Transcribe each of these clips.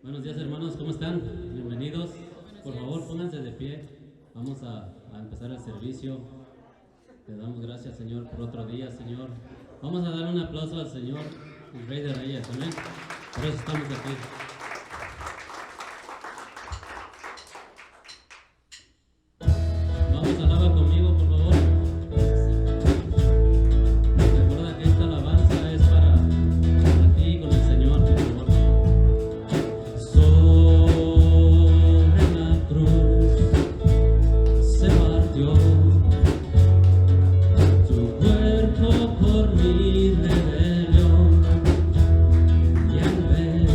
Buenos días, hermanos, ¿cómo están? Bienvenidos. Por favor, pónganse de pie. Vamos a empezar el servicio. Te damos gracias, Señor, por otro día, Señor. Vamos a dar un aplauso al Señor, el Rey de Reyes, amén. Por eso estamos aquí. Vamos, alaba conmigo, por favor. Recuerda que esta alabanza es para ti con el Señor, por favor. Sobre la cruz se partió tu cuerpo por mi rebelión, y al ver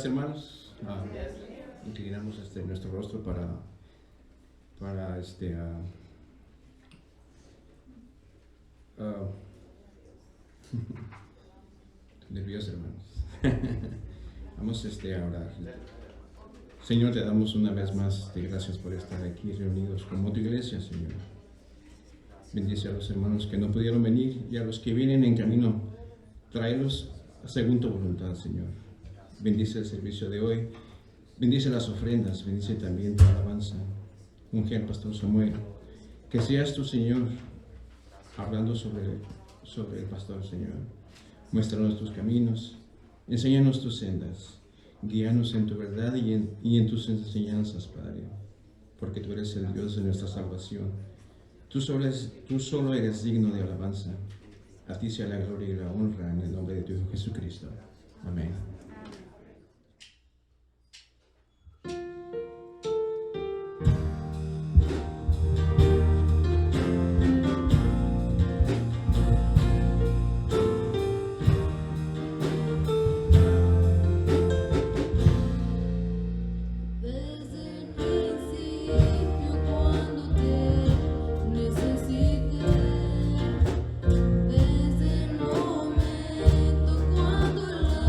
hermanos, inclinamos nuestro rostro para nerviosos, hermanos. Vamos a orar. Señor, te damos una vez más gracias por estar aquí reunidos como tu iglesia, Señor. Bendice a los hermanos que no pudieron venir y a los que vienen en camino. Tráelos según tu voluntad, Señor. Bendice el servicio de hoy. Bendice las ofrendas. Bendice también tu alabanza. Unge al pastor Samuel. Que seas tú, Señor, hablando sobre el pastor, Señor. Muéstranos tus caminos. Enséñanos tus sendas. Guíanos en tu verdad y en tus enseñanzas, Padre. Porque tú eres el Dios de nuestra salvación. Tú solo eres digno de alabanza. A ti sea la gloria y la honra en el nombre de tu Hijo Jesucristo. Amén. Desde el momento cuando la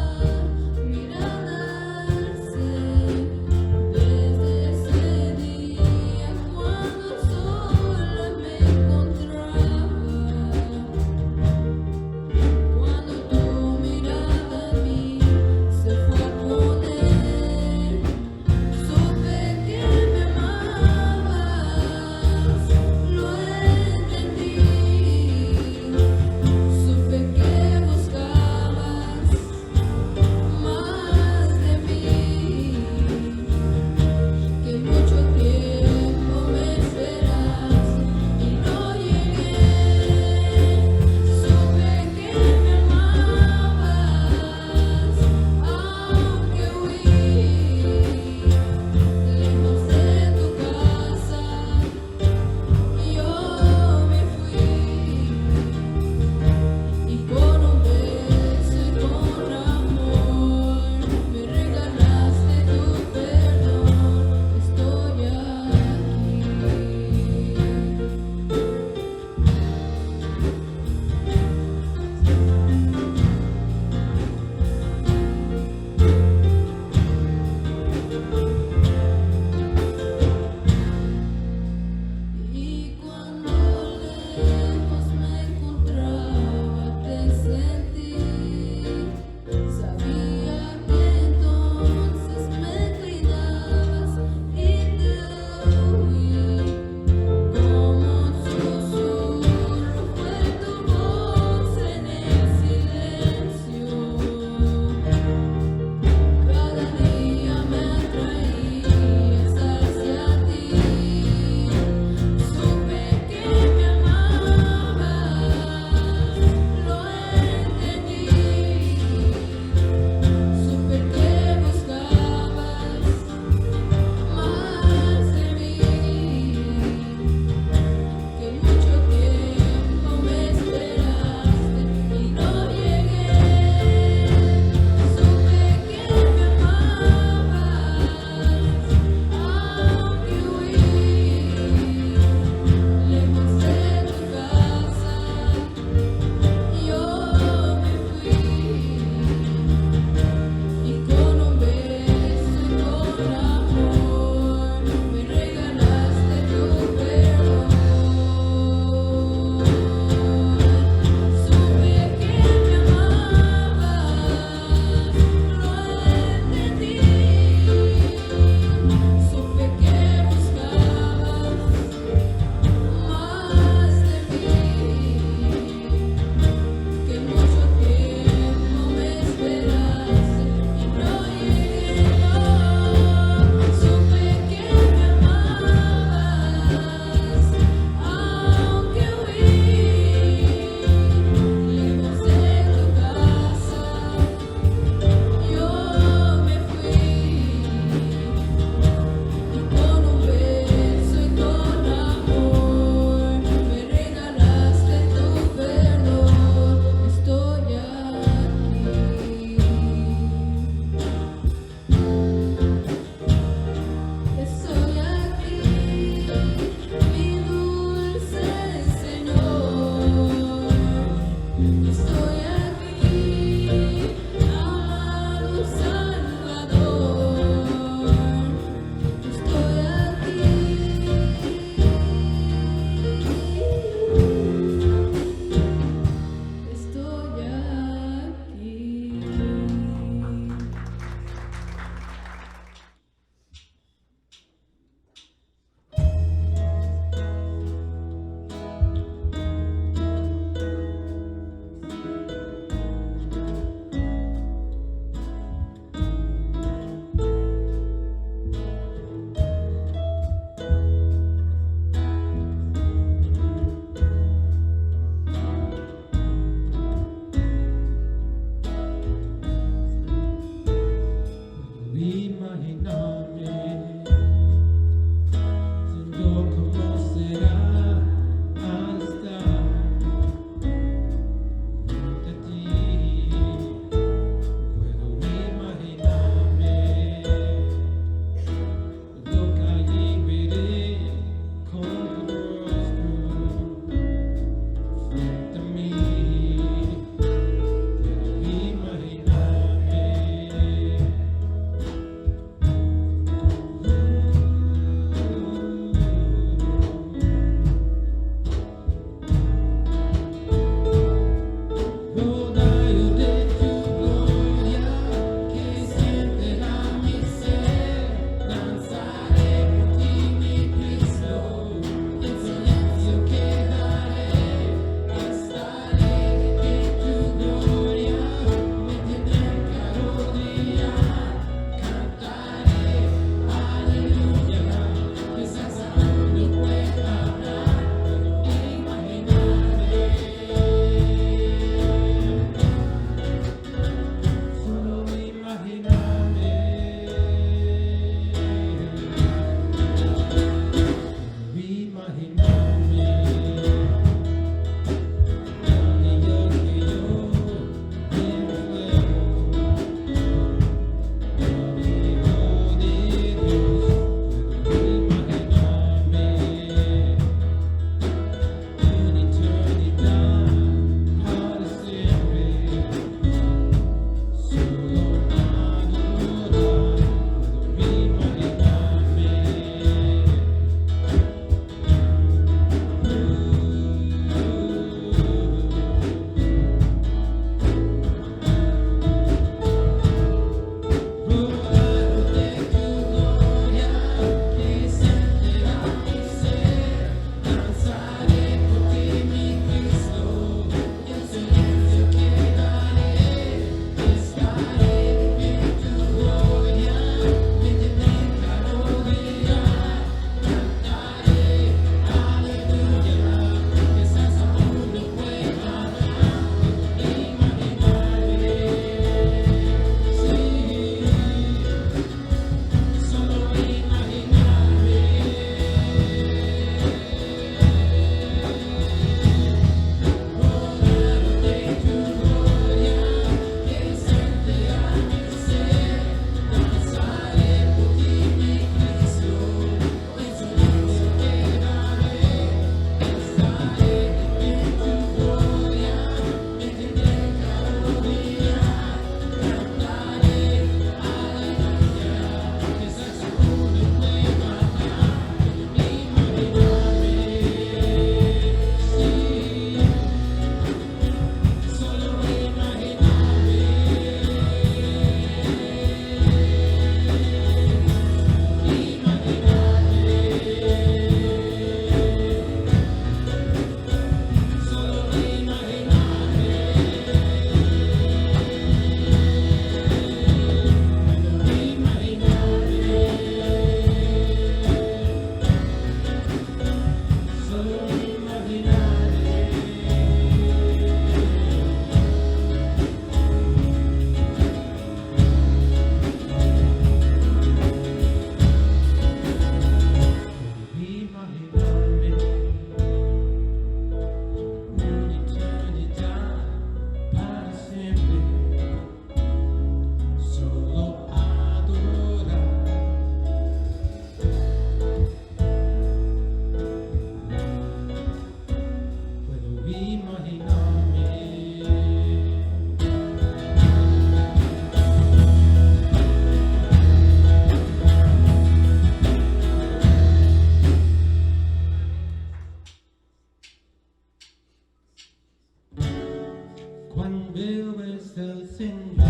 Cuán bello es el Señor.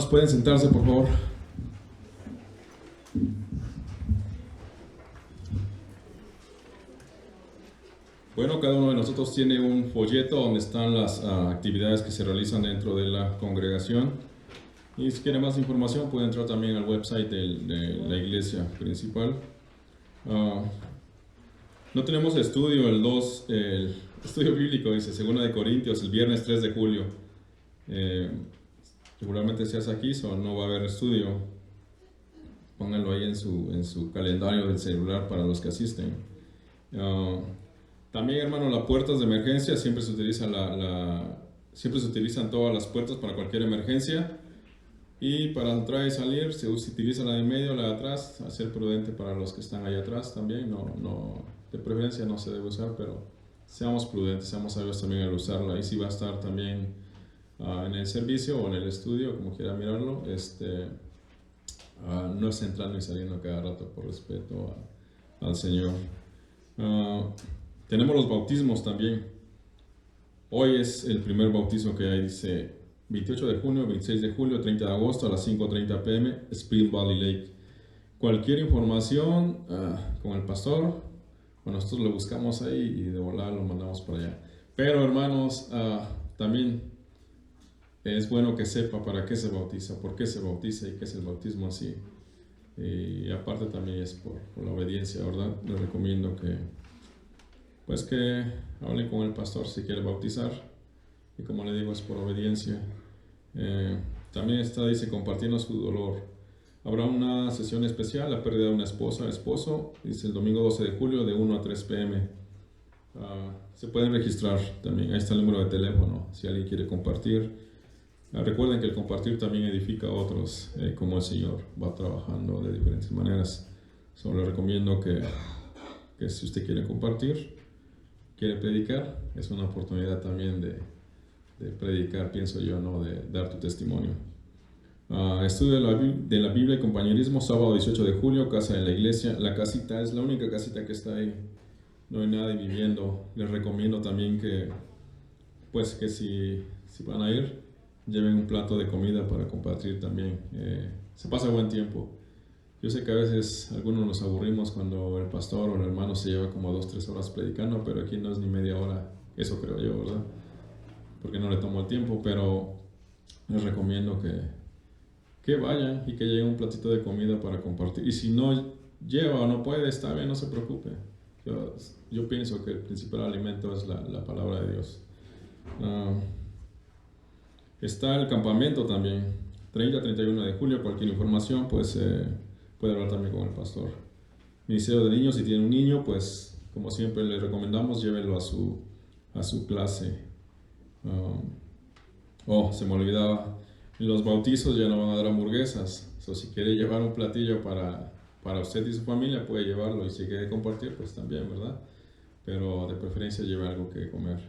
Pueden sentarse, por favor. Bueno, cada uno de nosotros tiene un folleto donde están las actividades que se realizan dentro de la congregación. Y si quieren más información pueden entrar también al website de la iglesia principal. No tenemos estudio el estudio bíblico, dice 2 de Corintios, el viernes 3 de julio. Regularmente se hace aquí, no va a haber estudio. Pónganlo ahí en su calendario del celular para los que asisten. También, hermano, las puertas de emergencia siempre se utilizan siempre se utilizan todas las puertas para cualquier emergencia. Y para entrar y salir se utiliza la de en medio, la de atrás. A ser prudente para los que están ahí atrás también. De preferencia no se debe usar, pero seamos prudentes, seamos sabios también al usarla. Ahí sí va a estar también en el servicio o en el estudio, como quiera mirarlo, no es entrando y saliendo cada rato por respeto al Señor. Tenemos los bautismos también. Hoy es el primer bautizo que hay, dice 28 de junio, 26 de julio, 30 de agosto a las 5:30 p.m. Spring Valley Lake. Cualquier información con el pastor, bueno, nosotros lo buscamos ahí y de volada lo mandamos para allá. Pero hermanos, también es bueno que sepa para qué se bautiza, por qué se bautiza y qué es el bautismo así. Y aparte también es por la obediencia, ¿verdad? Les recomiendo que hablen con el pastor si quiere bautizar. Y como le digo, es por obediencia. También dice, compartiendo su dolor. Habrá una sesión especial, la pérdida de una esposo, dice el domingo 12 de julio de 1 a 3 p.m. Se pueden registrar también, ahí está el número de teléfono, si alguien quiere compartir. Recuerden que el compartir también edifica a otros, como el Señor va trabajando de diferentes maneras. Solo le recomiendo que si usted quiere compartir, quiere predicar, es una oportunidad también de predicar, pienso yo, ¿no? De dar tu testimonio. Estudio de la Biblia y compañerismo, sábado 18 de julio, casa de la iglesia. La casita es la única casita que está ahí, no hay nadie viviendo. Les recomiendo también que si van a ir, lleven un plato de comida para compartir también. Se pasa buen tiempo. Yo sé que a veces algunos nos aburrimos cuando el pastor o el hermano se lleva como 2-3 horas predicando, pero aquí no es ni media hora, eso creo yo, ¿verdad? Porque no le tomo el tiempo, pero les recomiendo que vayan y que lleven un platito de comida para compartir. Y si no lleva o no puede, está bien, no se preocupe. Yo pienso que el principal alimento es la palabra de Dios. Está el campamento también, 30-31 de julio. Cualquier información, puede hablar también con el pastor. Ministerio de niños, si tiene un niño, pues como siempre le recomendamos, llévenlo a su clase. Se me olvidaba, en los bautizos ya no van a dar hamburguesas. Si quiere llevar un platillo para usted y su familia, puede llevarlo, y si quiere compartir, pues también, ¿verdad? Pero de preferencia lleve algo que comer.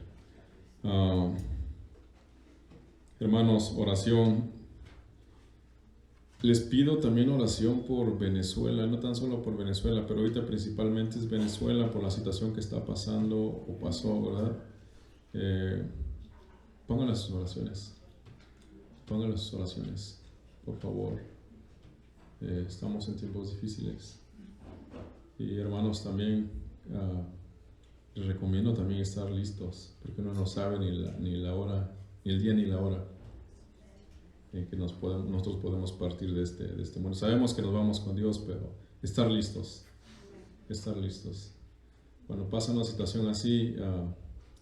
Hermanos, oración. Les pido también oración por Venezuela, no tan solo por Venezuela, pero ahorita principalmente es Venezuela por la situación que está pasando o pasó, ¿verdad? Pónganle sus oraciones, por favor. Estamos en tiempos difíciles. Y hermanos, también les recomiendo también estar listos, porque uno no sabe ni la hora, ni el día ni la hora en que nosotros podemos partir de este mundo. Sabemos que nos vamos con Dios, pero estar listos. Cuando pasa una situación así,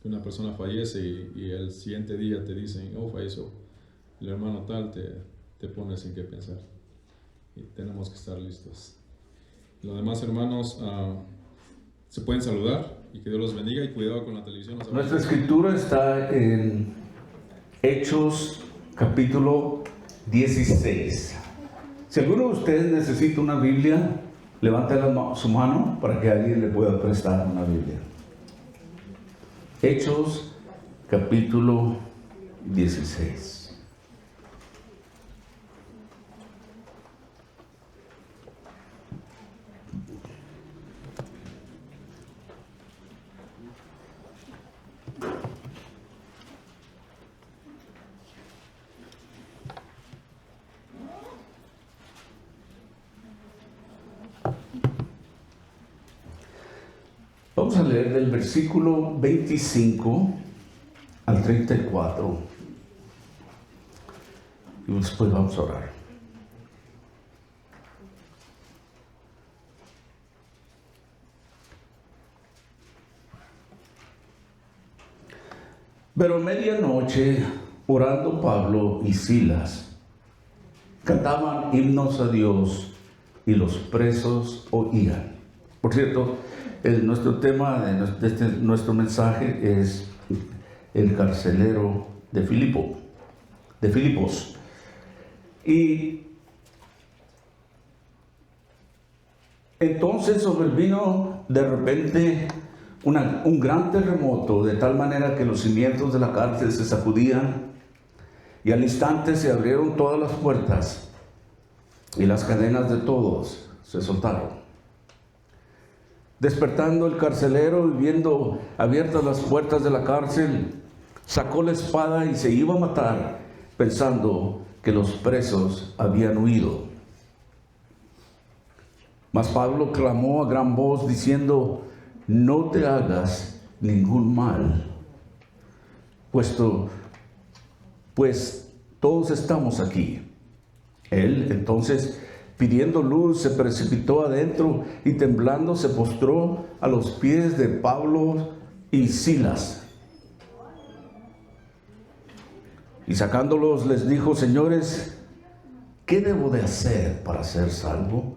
que una persona fallece y el siguiente día te dicen, falleció el hermano tal, te pones en qué pensar. Y tenemos que estar listos. Los demás hermanos se pueden saludar, y que Dios los bendiga, y cuidado con la televisión. Nuestra escritura está en Hechos capítulo 16. Si alguno de ustedes necesita una Biblia, levante su mano para que alguien le pueda prestar una Biblia. Hechos capítulo 16. Vamos a leer del versículo 25 al 34 y después vamos a orar. Pero a medianoche, orando Pablo y Silas, cantaban himnos a Dios y los presos oían. Por cierto, nuestro tema de nuestro mensaje es el carcelero de Filipos. Y entonces sobrevino de repente un gran terremoto, de tal manera que los cimientos de la cárcel se sacudían, y al instante se abrieron todas las puertas y las cadenas de todos se soltaron. Despertando el carcelero y viendo abiertas las puertas de la cárcel, sacó la espada y se iba a matar, pensando que los presos habían huido. Mas Pablo clamó a gran voz diciendo: no te hagas ningún mal, pues todos estamos aquí. Él entonces, pidiendo luz, se precipitó adentro y temblando se postró a los pies de Pablo y Silas. Y sacándolos les dijo: señores, ¿qué debo de hacer para ser salvo?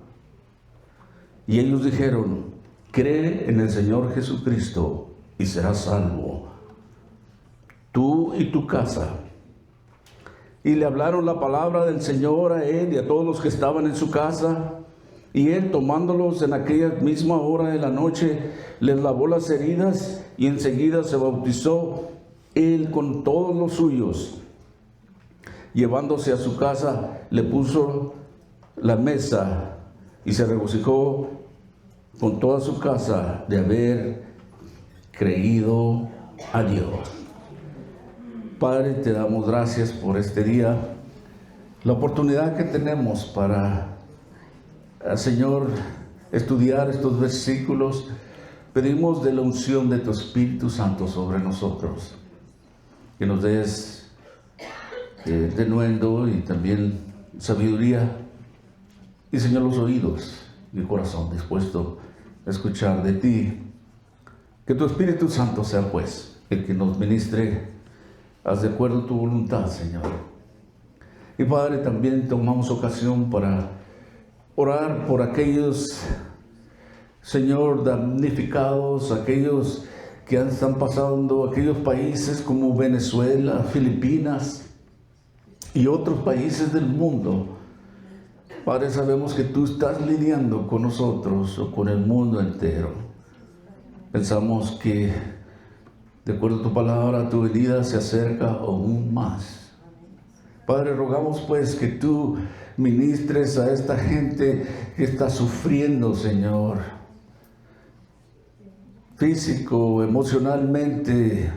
Y ellos dijeron: cree en el Señor Jesucristo y serás salvo, tú y tu casa. Y le hablaron la palabra del Señor a él y a todos los que estaban en su casa. Y él, tomándolos en aquella misma hora de la noche, les lavó las heridas y enseguida se bautizó él con todos los suyos. Llevándose a su casa, le puso la mesa y se regocijó con toda su casa de haber creído a Dios. Padre, te damos gracias por este día, la oportunidad que tenemos para, Señor, estudiar estos versículos. Pedimos de la unción de tu Espíritu Santo sobre nosotros, que nos des denuendo y también sabiduría, y Señor, los oídos y el corazón dispuesto a escuchar de ti. Que tu Espíritu Santo sea pues el que nos ministre, haz de acuerdo a tu voluntad, Señor. Y Padre, también tomamos ocasión para orar por aquellos, Señor, damnificados, aquellos que están pasando, aquellos países como Venezuela, Filipinas y otros países del mundo. Padre, sabemos que tú estás lidiando con nosotros o con el mundo entero. Pensamos que, de acuerdo a tu palabra, tu venida se acerca aún más. Padre, rogamos pues que tú ministres a esta gente que está sufriendo, Señor, físico, emocionalmente,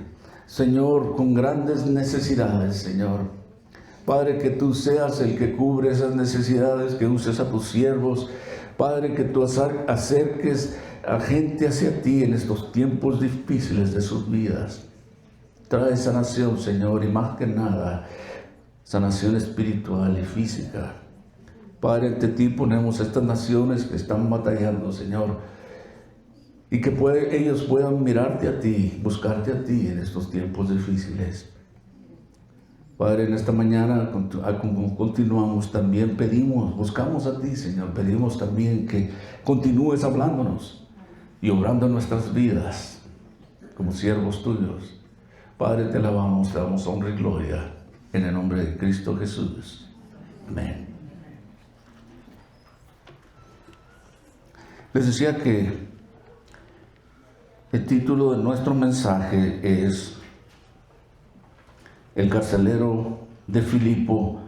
Señor, con grandes necesidades, Señor. Padre, que tú seas el que cubre esas necesidades, que uses a tus siervos. Padre, que tú acerques a gente hacia ti en estos tiempos difíciles de sus vidas. Trae sanación, Señor, y más que nada, sanación espiritual y física. Padre, ante ti ponemos estas naciones que están batallando, Señor, y que ellos puedan mirarte a ti, buscarte a ti en estos tiempos difíciles. Padre, en esta mañana continuamos también, buscamos a ti, Señor, pedimos también que continúes hablándonos y obrando en nuestras vidas como siervos tuyos. Padre, te alabamos, te damos honra y gloria en el nombre de Cristo Jesús. Amén. Les decía que el título de nuestro mensaje es El carcelero de Filipo,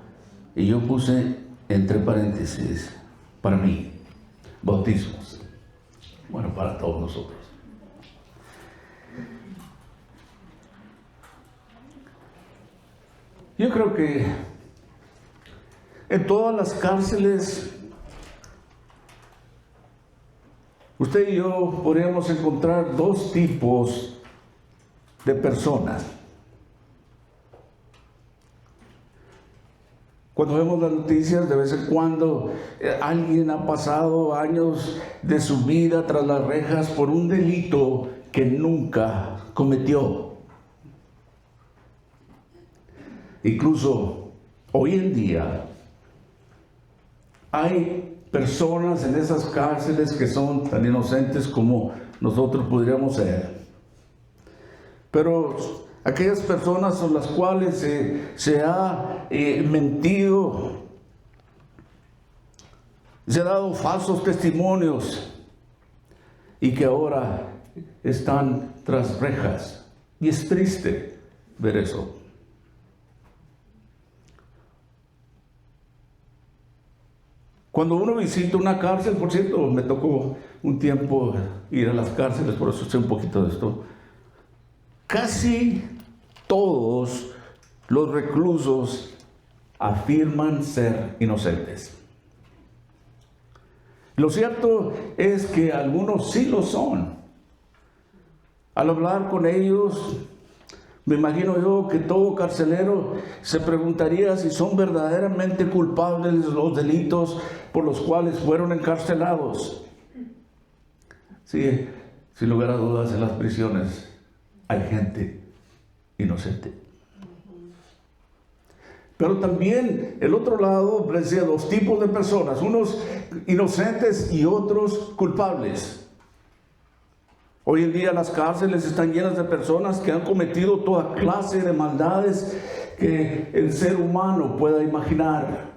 y yo puse entre paréntesis, para mí, bautismos. Bueno, para todos nosotros. Yo creo que en todas las cárceles, usted y yo podríamos encontrar dos tipos de personas. Cuando vemos las noticias, de vez en cuando alguien ha pasado años de su vida tras las rejas por un delito que nunca cometió. Incluso hoy en día hay personas en esas cárceles que son tan inocentes como nosotros podríamos ser. Pero aquellas personas son las cuales se ha mentido, se ha dado falsos testimonios y que ahora están tras rejas. Y es triste ver eso. Cuando uno visita una cárcel, por cierto, me tocó un tiempo ir a las cárceles, por eso sé un poquito de esto. Casi todos los reclusos afirman ser inocentes. Lo cierto es que algunos sí lo son. Al hablar con ellos, me imagino yo que todo carcelero se preguntaría si son verdaderamente culpables de los delitos por los cuales fueron encarcelados. Sí, sin lugar a dudas, en las prisiones hay gente inocente. Pero también el otro lado decía dos tipos de personas, unos inocentes y otros culpables. Hoy en día las cárceles están llenas de personas que han cometido toda clase de maldades que el ser humano pueda imaginar.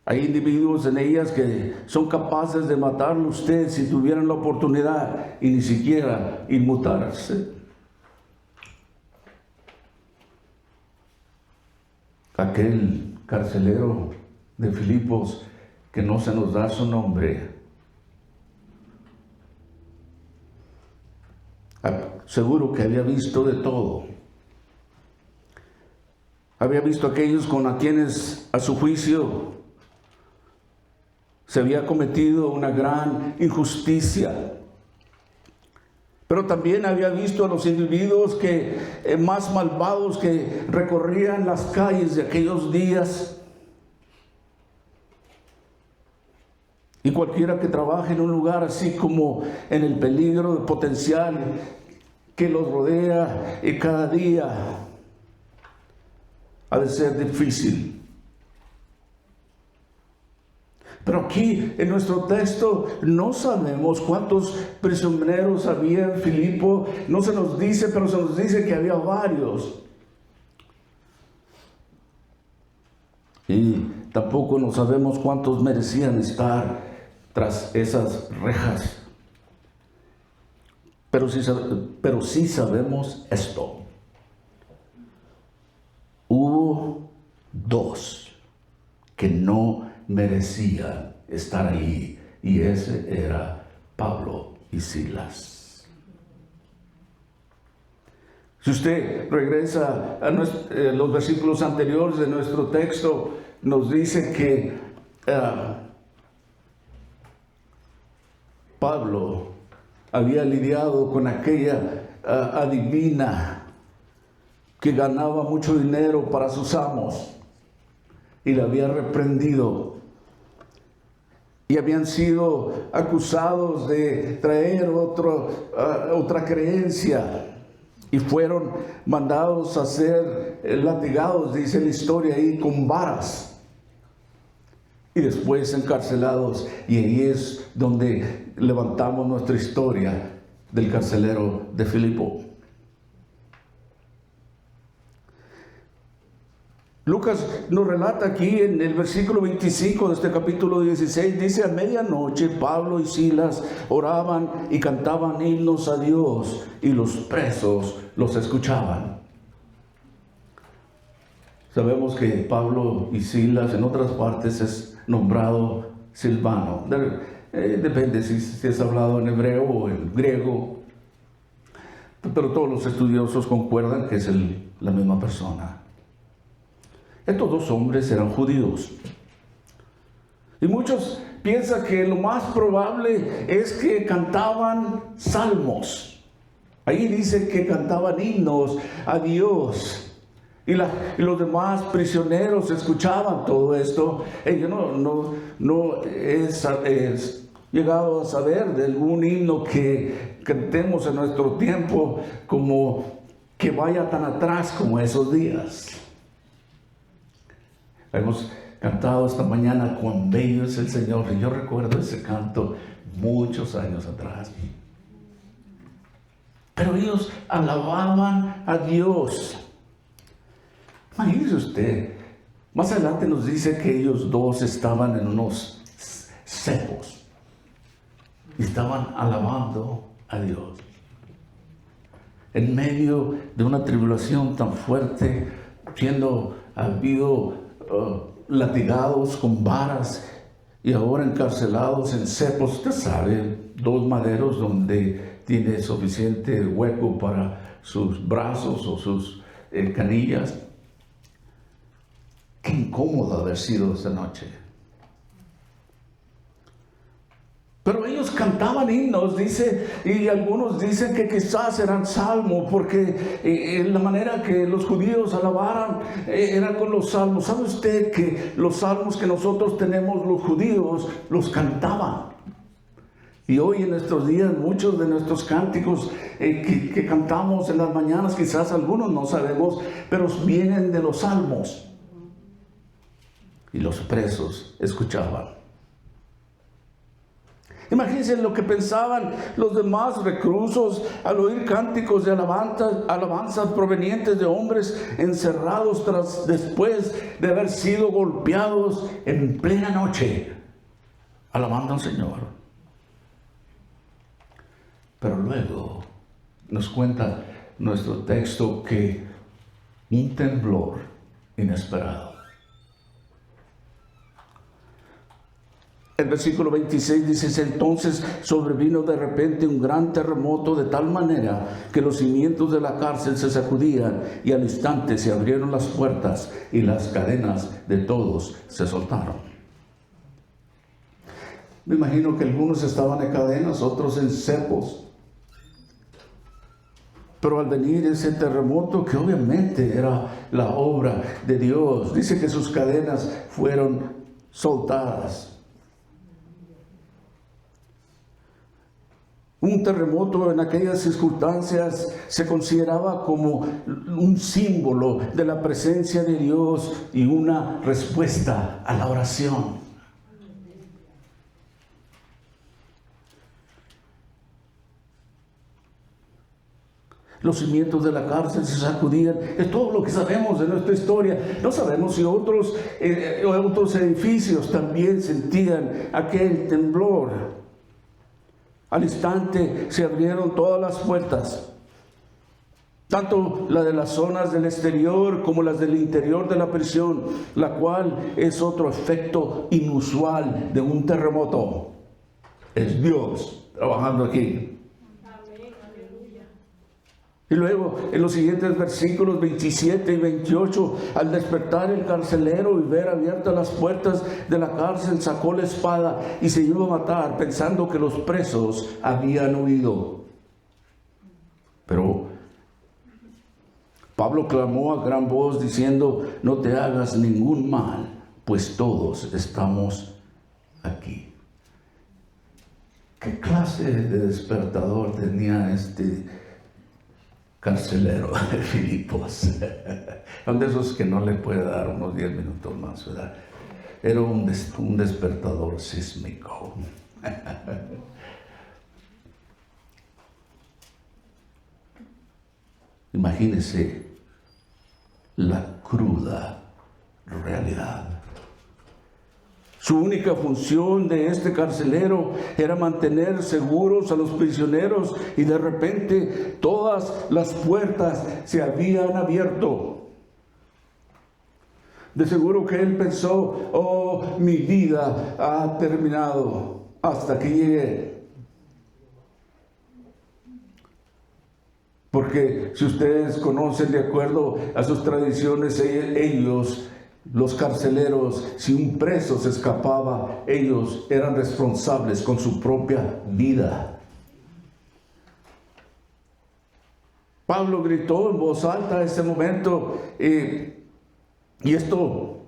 Hay individuos en ellas que son capaces de matarlo a usted si tuvieran la oportunidad y ni siquiera inmutarse. Aquel carcelero de Filipos que no se nos da su nombre, seguro que había visto de todo. Había visto aquellos con a quienes a su juicio se había cometido una gran injusticia. Pero también había visto a los individuos más malvados que recorrían las calles de aquellos días. Y cualquiera que trabaje en un lugar así como en el peligro potencial que los rodea y cada día ha de ser difícil. Pero aquí en nuestro texto no sabemos cuántos prisioneros había en Filipo, no se nos dice, pero se nos dice que había varios. Y tampoco no sabemos cuántos merecían estar tras esas rejas. Pero sí sabemos esto. Hubo dos que no merecían estar allí, y ese era Pablo y Silas. Si usted regresa a los versículos anteriores de nuestro texto, nos dice que Pablo había lidiado con aquella adivina que ganaba mucho dinero para sus amos y la había reprendido. Y habían sido acusados de traer otra creencia y fueron mandados a ser latigados, dice la historia ahí, con varas. Y después encarcelados. Y ahí es donde levantamos nuestra historia del carcelero de Filipo. Lucas nos relata aquí en el versículo 25 de este capítulo 16, dice: a medianoche Pablo y Silas oraban y cantaban himnos a Dios, y los presos los escuchaban. Sabemos que Pablo y Silas en otras partes es nombrado Silvano. Depende si es hablado en hebreo o en griego, pero todos los estudiosos concuerdan que es la misma persona. Estos dos hombres eran judíos. Y muchos piensan que lo más probable es que cantaban salmos. Ahí dice que cantaban himnos a Dios. Y los demás prisioneros escuchaban todo esto. Yo no he llegado a saber de algún himno que cantemos en nuestro tiempo como que vaya tan atrás como esos días. Hemos cantado esta mañana cuán bello es el Señor, y yo recuerdo ese canto muchos años atrás. Pero ellos alababan a Dios. Imagínese usted, más adelante nos dice que ellos dos estaban en unos cepos y estaban alabando a Dios. En medio de una tribulación tan fuerte, habiendo habido latigados con varas y ahora encarcelados en cepos. Usted sabe, 2 maderos donde tiene suficiente hueco para sus brazos o sus canillas. Qué incómodo haber sido esa noche. Pero ellos cantaban himnos, dice, y algunos dicen que quizás eran salmos, porque la manera que los judíos alabaran era con los salmos. ¿Sabe usted que los salmos que nosotros tenemos los judíos los cantaban? Y hoy en nuestros días muchos de nuestros cánticos que cantamos en las mañanas, quizás algunos no sabemos, pero vienen de los salmos. Y los presos escuchaban. Imagínense lo que pensaban los demás reclusos al oír cánticos de alabanzas provenientes de hombres encerrados después de haber sido golpeados en plena noche, alabando al Señor. Pero luego nos cuenta nuestro texto que un temblor inesperado. El versículo 26 dice: entonces sobrevino de repente un gran terremoto de tal manera que los cimientos de la cárcel se sacudían y al instante se abrieron las puertas y las cadenas de todos se soltaron. Me imagino que algunos estaban en cadenas, otros en cepos. Pero al venir ese terremoto, que obviamente era la obra de Dios, dice que sus cadenas fueron soltadas. Un terremoto en aquellas circunstancias se consideraba como un símbolo de la presencia de Dios y una respuesta a la oración. Los cimientos de la cárcel se sacudían. Es todo lo que sabemos de nuestra historia. No sabemos si otros edificios también sentían aquel temblor. Al instante se abrieron todas las puertas, tanto la de las zonas del exterior como las del interior de la prisión, la cual es otro efecto inusual de un terremoto. Es Dios trabajando aquí. Y luego, en los siguientes versículos 27 y 28, al despertar el carcelero y ver abiertas las puertas de la cárcel, sacó la espada y se iba a matar, pensando que los presos habían huido. Pero Pablo clamó a gran voz diciendo: no te hagas ningún mal, pues todos estamos aquí. ¿Qué clase de despertador tenía este carcelero de Filipos? Son de esos que no le puede dar unos 10 minutos más, ¿verdad? Era un despertador sísmico. Imagínese la cruda realidad. Su única función de este carcelero era mantener seguros a los prisioneros, y de repente todas las puertas se habían abierto. De seguro que él pensó: oh, mi vida ha terminado, hasta aquí llegué. Porque si ustedes conocen, de acuerdo a sus tradiciones, ellos, los carceleros, si un preso se escapaba, ellos eran responsables con su propia vida. Pablo gritó en voz alta en ese momento, y esto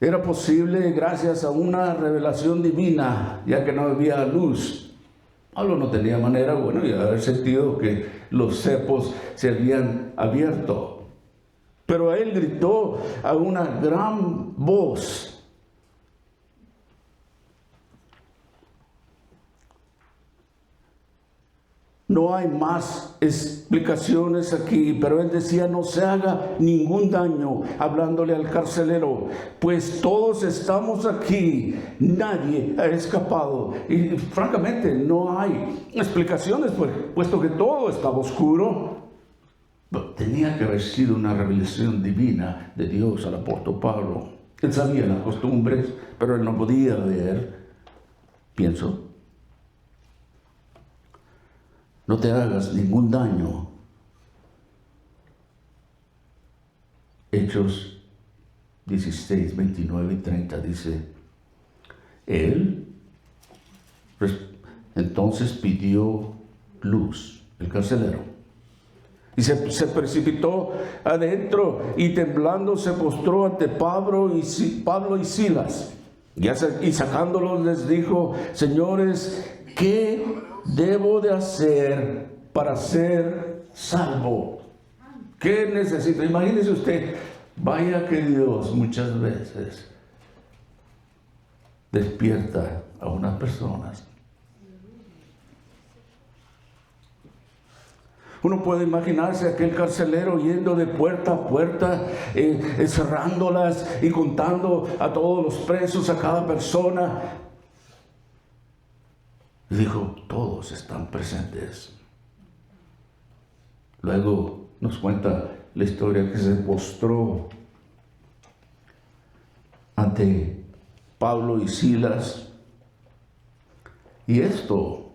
era posible gracias a una revelación divina, ya que no había luz. Pablo no tenía manera, bueno, y haber sentido que los cepos se habían abierto. Pero él gritó a una gran voz: no hay más explicaciones aquí, pero él decía: no se haga ningún daño, hablándole al carcelero, pues todos estamos aquí, nadie ha escapado. Y francamente no hay explicaciones, puesto que todo estaba oscuro. Tenía que haber sido una revelación divina de Dios al apóstol Pablo. Él sabía las costumbres, pero él no podía ver, pienso. No te hagas ningún daño. Hechos 16, 29 y 30 dice, él entonces pidió luz, el carcelero, y se precipitó adentro y temblando se postró ante Pablo y Silas. Y sacándolos les dijo, señores, ¿qué debo de hacer para ser salvo? ¿Qué necesito? Imagínese usted, vaya que Dios muchas veces despierta a unas personas. Uno puede imaginarse aquel carcelero yendo de puerta a puerta, cerrándolas y contando a todos los presos, a cada persona. Y dijo, todos están presentes. Luego nos cuenta la historia que se postró ante Pablo y Silas. Y esto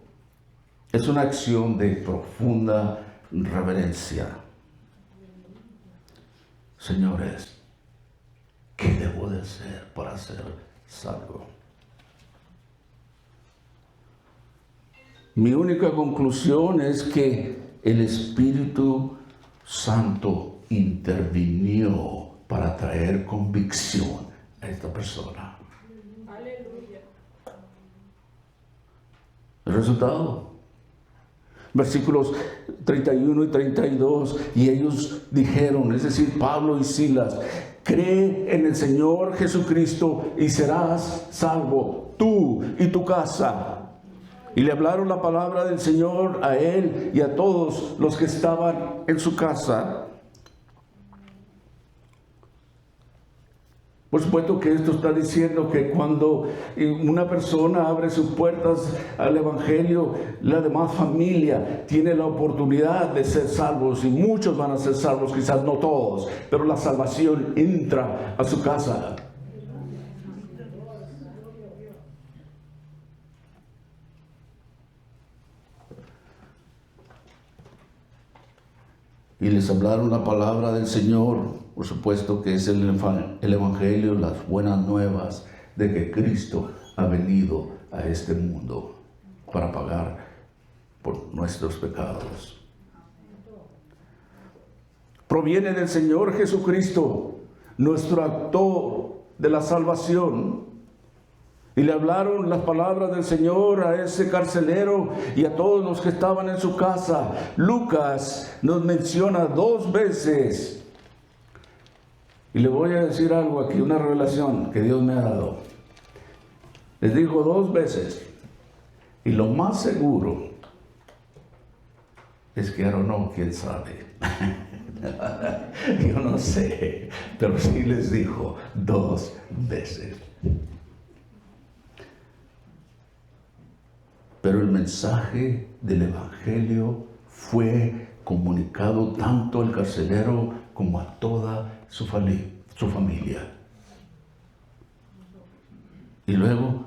es una acción de profunda reverencia. Señores, ¿qué debo de hacer para ser salvo? Mi única conclusión es que el Espíritu Santo intervinió para traer convicción a esta persona. Aleluya. El resultado, versículos 31 y 32, y ellos dijeron, es decir, Pablo y Silas, cree en el Señor Jesucristo y serás salvo, tú y tu casa. Y le hablaron la palabra del Señor a él y a todos los que estaban en su casa. Por supuesto que esto está diciendo que cuando una persona abre sus puertas al Evangelio, la demás familia tiene la oportunidad de ser salvos, y muchos van a ser salvos, quizás no todos, pero la salvación entra a su casa. Y les hablaron la palabra del Señor, por supuesto que es el Evangelio, las buenas nuevas de que Cristo ha venido a este mundo para pagar por nuestros pecados. Proviene del Señor Jesucristo, nuestro actor de la salvación. Y le hablaron las palabras del Señor a ese carcelero y a todos los que estaban en su casa. Lucas nos menciona 2 veces. Y le voy a decir algo aquí, una revelación que Dios me ha dado. Les dijo 2 veces. Y lo más seguro es que ahora no, quién sabe. Yo no sé, pero sí les dijo 2 veces. Pero el mensaje del Evangelio fue comunicado tanto al carcelero como a toda su familia. Y luego,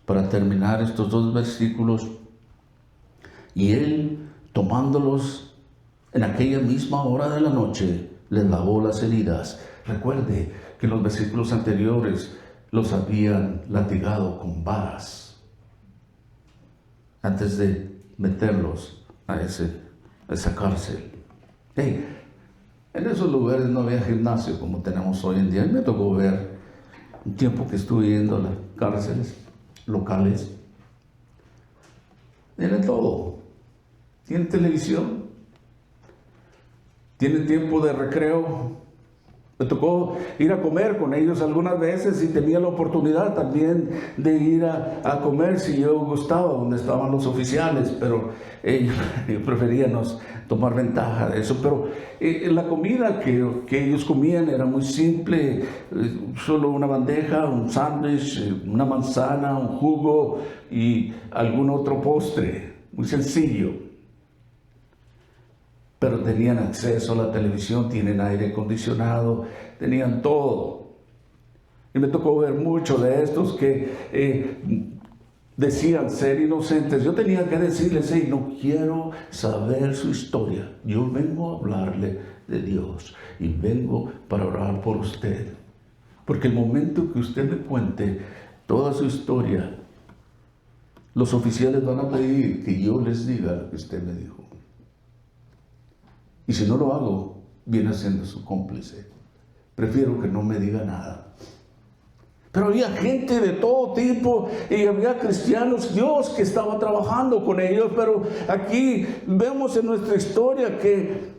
para terminar estos 2 versículos, y él, tomándolos en aquella misma hora de la noche, les lavó las heridas. Recuerde que los versículos anteriores los habían latigado con varas antes de meterlos a esa cárcel. Hey, en esos lugares no había gimnasio como tenemos hoy en día. A mí me tocó ver un tiempo que estuve yendo a las cárceles locales. Tienen todo. Tienen televisión. Tienen tiempo de recreo. Me tocó ir a comer con ellos algunas veces y tenía la oportunidad también de ir a comer si yo gustaba, donde estaban los oficiales, pero ellos preferían tomar ventaja de eso. Pero la comida que ellos comían era muy simple, solo una bandeja, un sándwich, una manzana, un jugo y algún otro postre, muy sencillo. pero tenían acceso a la televisión, tienen aire acondicionado, tenían todo. Y me tocó ver muchos de estos que decían ser inocentes. Yo tenía que decirles: hey, no quiero saber su historia, yo vengo a hablarle de Dios y vengo para orar por usted, porque el momento que usted me cuente toda su historia, los oficiales van a pedir que yo les diga lo que usted me dijo, y si no lo hago, viene siendo su cómplice. Prefiero que no me diga nada. Pero había gente de todo tipo y había cristianos, Dios, que estaba trabajando con ellos. Pero aquí vemos en nuestra historia que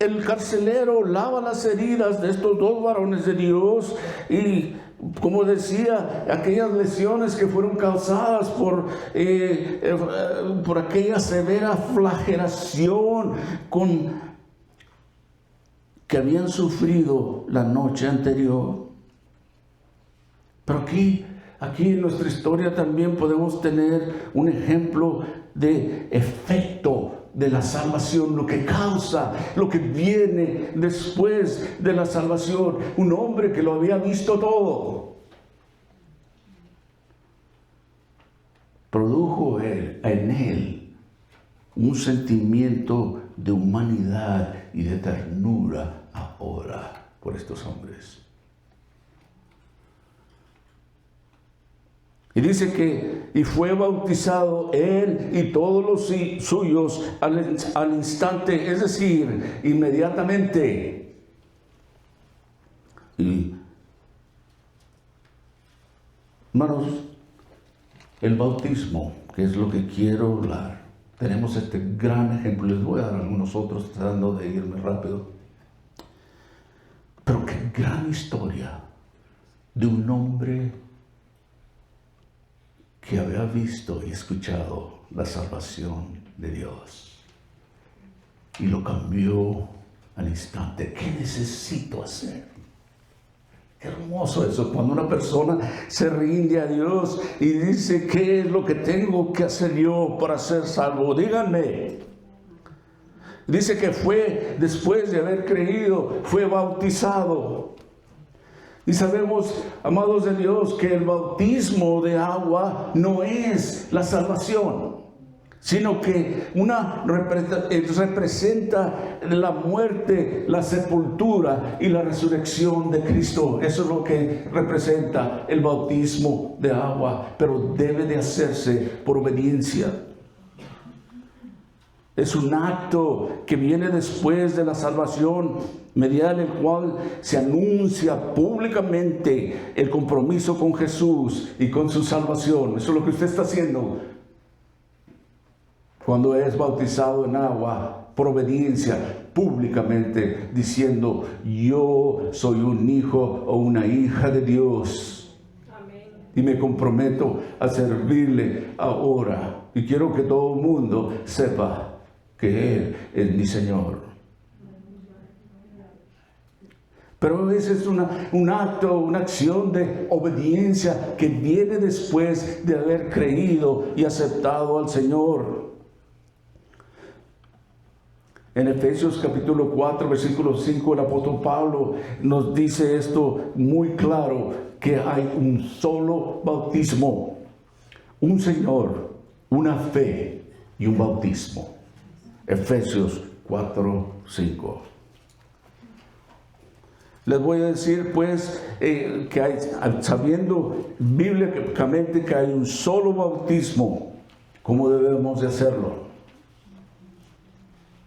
el carcelero lava las heridas de estos dos varones de Dios, y como decía, aquellas lesiones que fueron causadas por aquella severa flagelación que habían sufrido la noche anterior. Pero aquí en nuestra historia también podemos tener un ejemplo de efecto de la salvación, lo que causa, lo que viene después de la salvación. Un hombre que lo había visto todo, produjo en él un sentimiento de humanidad y de ternura ahora por estos hombres. Y dice que y fue bautizado él y todos los suyos al instante, es decir, inmediatamente. Y, hermanos, el bautismo, que es lo que quiero hablar, tenemos este gran ejemplo. Les voy a dar algunos otros, tratando de irme rápido. Pero qué gran historia de un hombre que había visto y escuchado la salvación de Dios y lo cambió al instante. ¿Qué necesito hacer? Qué hermoso eso, cuando una persona se rinde a Dios y dice: ¿qué es lo que tengo que hacer yo para ser salvo? Díganme. Dice que fue, después de haber creído, fue bautizado. Y sabemos, amados de Dios, que el bautismo de agua no es la salvación, sino que representa la muerte, la sepultura y la resurrección de Cristo. Eso es lo que representa el bautismo de agua, pero debe de hacerse por obediencia. Es un acto que viene después de la salvación, mediante el cual se anuncia públicamente el compromiso con Jesús y con su salvación. Eso es lo que usted está haciendo cuando es bautizado en agua, por obediencia, públicamente, diciendo: yo soy un hijo o una hija de Dios. Amén. Y me comprometo a servirle ahora. Y quiero que todo el mundo sepa que Él es mi Señor. Pero ese es un acto, una acción de obediencia que viene después de haber creído y aceptado al Señor. En Efesios capítulo 4, versículo 5, el apóstol Pablo nos dice esto muy claro, que hay un solo bautismo, un Señor, una fe y un bautismo. Efesios 4, 5. Les voy a decir pues que hay, sabiendo bíblicamente que hay un solo bautismo, ¿cómo debemos de hacerlo?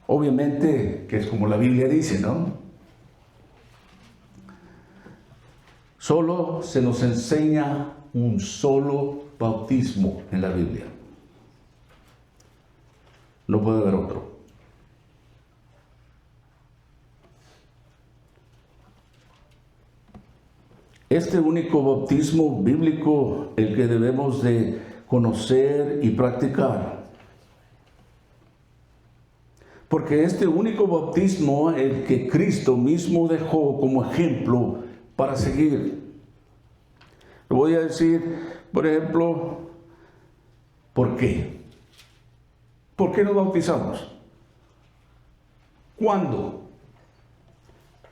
Obviamente que es como la Biblia dice, ¿no? Solo se nos enseña un solo bautismo en la Biblia. No puede haber otro. Este único bautismo bíblico, el que debemos de conocer y practicar. Porque este único bautismo, el que Cristo mismo dejó como ejemplo para seguir. Le voy a decir, por ejemplo, ¿por qué? ¿Por qué nos bautizamos? ¿Cuándo?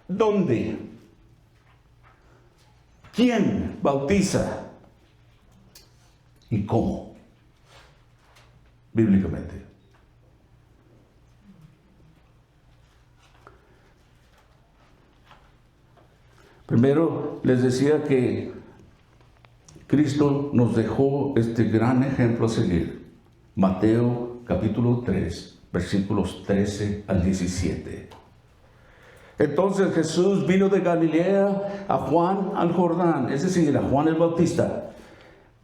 ¿Dónde? ¿Quién bautiza? ¿Y cómo? Bíblicamente. Primero les decía que Cristo nos dejó este gran ejemplo a seguir. Mateo capítulo 3, versículos 13 al 17. Entonces Jesús vino de Galilea a Juan al Jordán, es decir, a Juan el Bautista,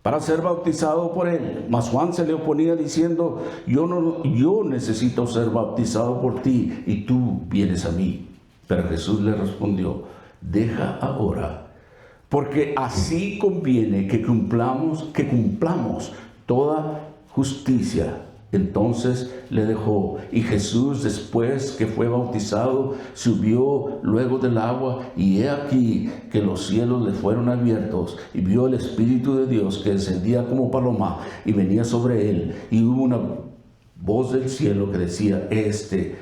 para ser bautizado por él. Mas Juan se le oponía diciendo: yo necesito ser bautizado por ti, y tú vienes a mí. Pero Jesús le respondió: deja ahora, porque así conviene que cumplamos toda justicia. Entonces le dejó, y Jesús, después que fue bautizado, subió luego del agua, y he aquí que los cielos le fueron abiertos, y vio el Espíritu de Dios que descendía como paloma y venía sobre él, y hubo una voz del cielo que decía: este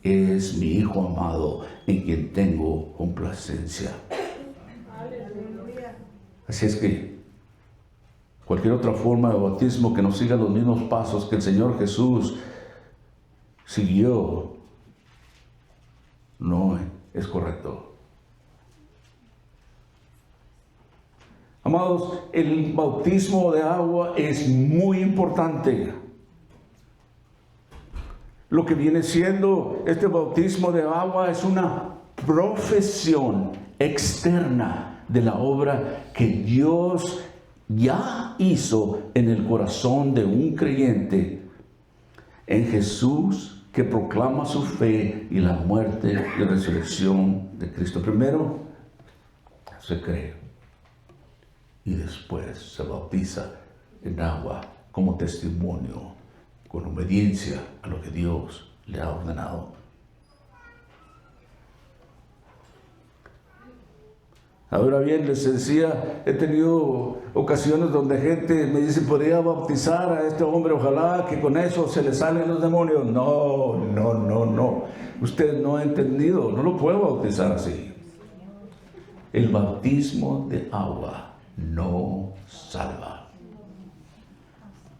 es mi Hijo amado, en quien tengo complacencia. Así es que cualquier otra forma de bautismo que no siga los mismos pasos que el Señor Jesús siguió, no es correcto. Amados, el bautismo de agua es muy importante. Lo que viene siendo este bautismo de agua es una profesión externa de la obra que Dios ya hizo en el corazón de un creyente en Jesús, que proclama su fe y la muerte y resurrección de Cristo. Primero se cree y después se bautiza en agua como testimonio, con obediencia a lo que Dios le ha ordenado. Ahora bien, les decía, he tenido ocasiones donde gente me dice: ¿podría bautizar a este hombre? Ojalá que con eso se le salen los demonios. No. Usted no ha entendido, no lo puede bautizar así. El bautismo de agua no salva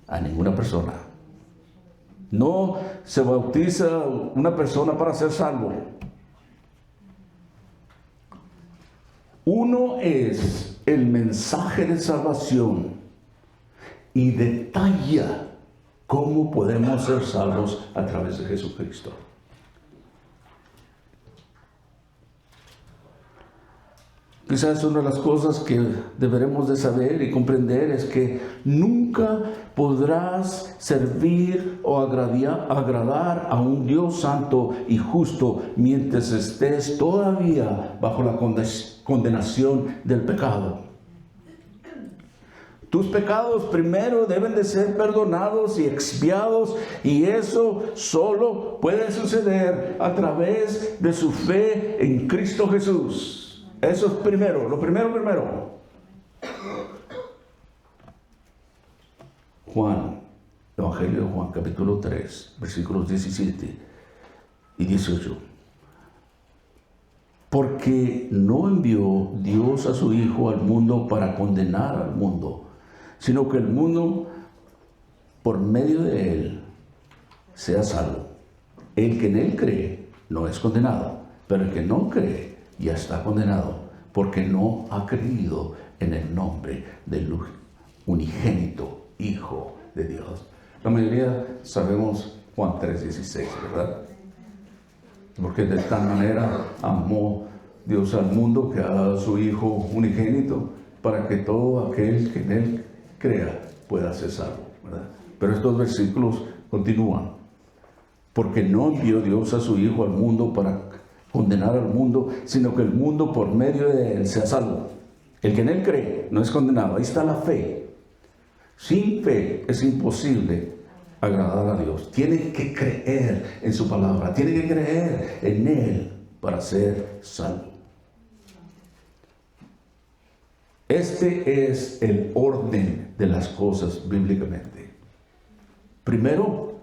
a ninguna persona. No se bautiza una persona para ser salvo. Uno es el mensaje de salvación y detalla cómo podemos ser salvos a través de Jesucristo. Quizás una de las cosas que deberemos de saber y comprender es que nunca podrás servir o agradar a un Dios santo y justo mientras estés todavía bajo la condenación del pecado. Tus pecados primero deben de ser perdonados y expiados, y eso solo puede suceder a través de su fe en Cristo Jesús. Eso es primero, lo primero. Juan, Evangelio de Juan, capítulo 3, versículos 17 y 18. Porque no envió Dios a su Hijo al mundo para condenar al mundo, sino que el mundo, por medio de él, sea salvo. El que en él cree no es condenado, pero el que no cree ya está condenado, porque no ha creído en el nombre del unigénito Hijo de Dios. La mayoría sabemos Juan 3:16, ¿verdad? Porque de tal manera amó Dios al mundo que ha dado a su Hijo unigénito, para que todo aquel que en él crea pueda ser salvo, ¿verdad? Pero estos versículos continúan: porque no envió Dios a su Hijo al mundo para condenar al mundo, sino que el mundo por medio de él sea salvo. El que en él cree no es condenado. Ahí está la fe. Sin fe es imposible agradar a Dios. Tiene que creer en su palabra, tiene que creer en él para ser salvo. Este es el orden de las cosas bíblicamente. Primero,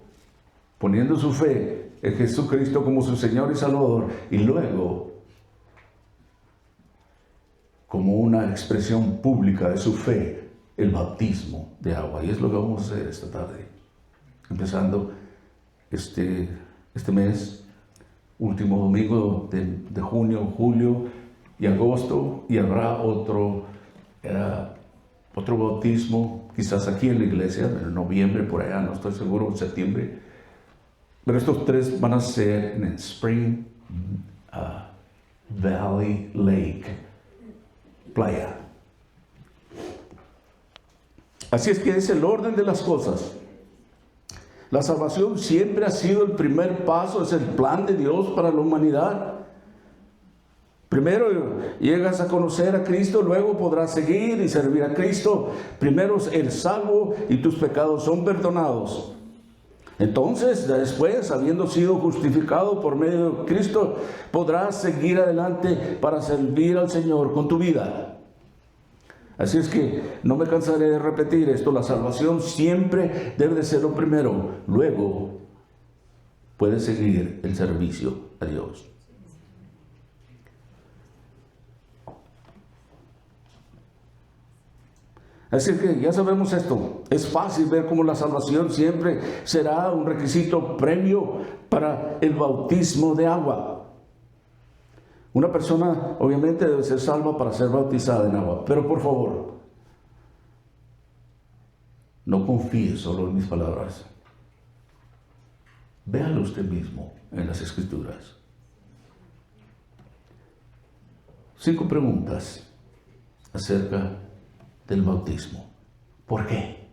poniendo su fe en Jesucristo como su Señor y Salvador, y luego como una expresión pública de su fe, el bautismo de agua. Y es lo que vamos a hacer esta tarde, empezando este mes, último domingo de junio, julio y agosto, y habrá otro bautismo, quizás aquí en la iglesia, en noviembre, por allá, no estoy seguro, en septiembre. Pero estos 3 van a ser en el Spring Valley Lake, playa. Así es que es el orden de las cosas. La salvación siempre ha sido el primer paso, es el plan de Dios para la humanidad. Primero llegas a conocer a Cristo, luego podrás seguir y servir a Cristo. Primero eres salvo y tus pecados son perdonados. Entonces, después, habiendo sido justificado por medio de Cristo, podrás seguir adelante para servir al Señor con tu vida. Así es que no me cansaré de repetir esto: la salvación siempre debe de ser lo primero. Luego puedes seguir el servicio a Dios. Así que ya sabemos esto. Es fácil ver cómo la salvación siempre será un requisito previo para el bautismo de agua. Una persona obviamente debe ser salva para ser bautizada en agua. Pero por favor, no confíe solo en mis palabras. Véalo usted mismo en las Escrituras. 5 preguntas acerca del bautismo. ¿Por qué?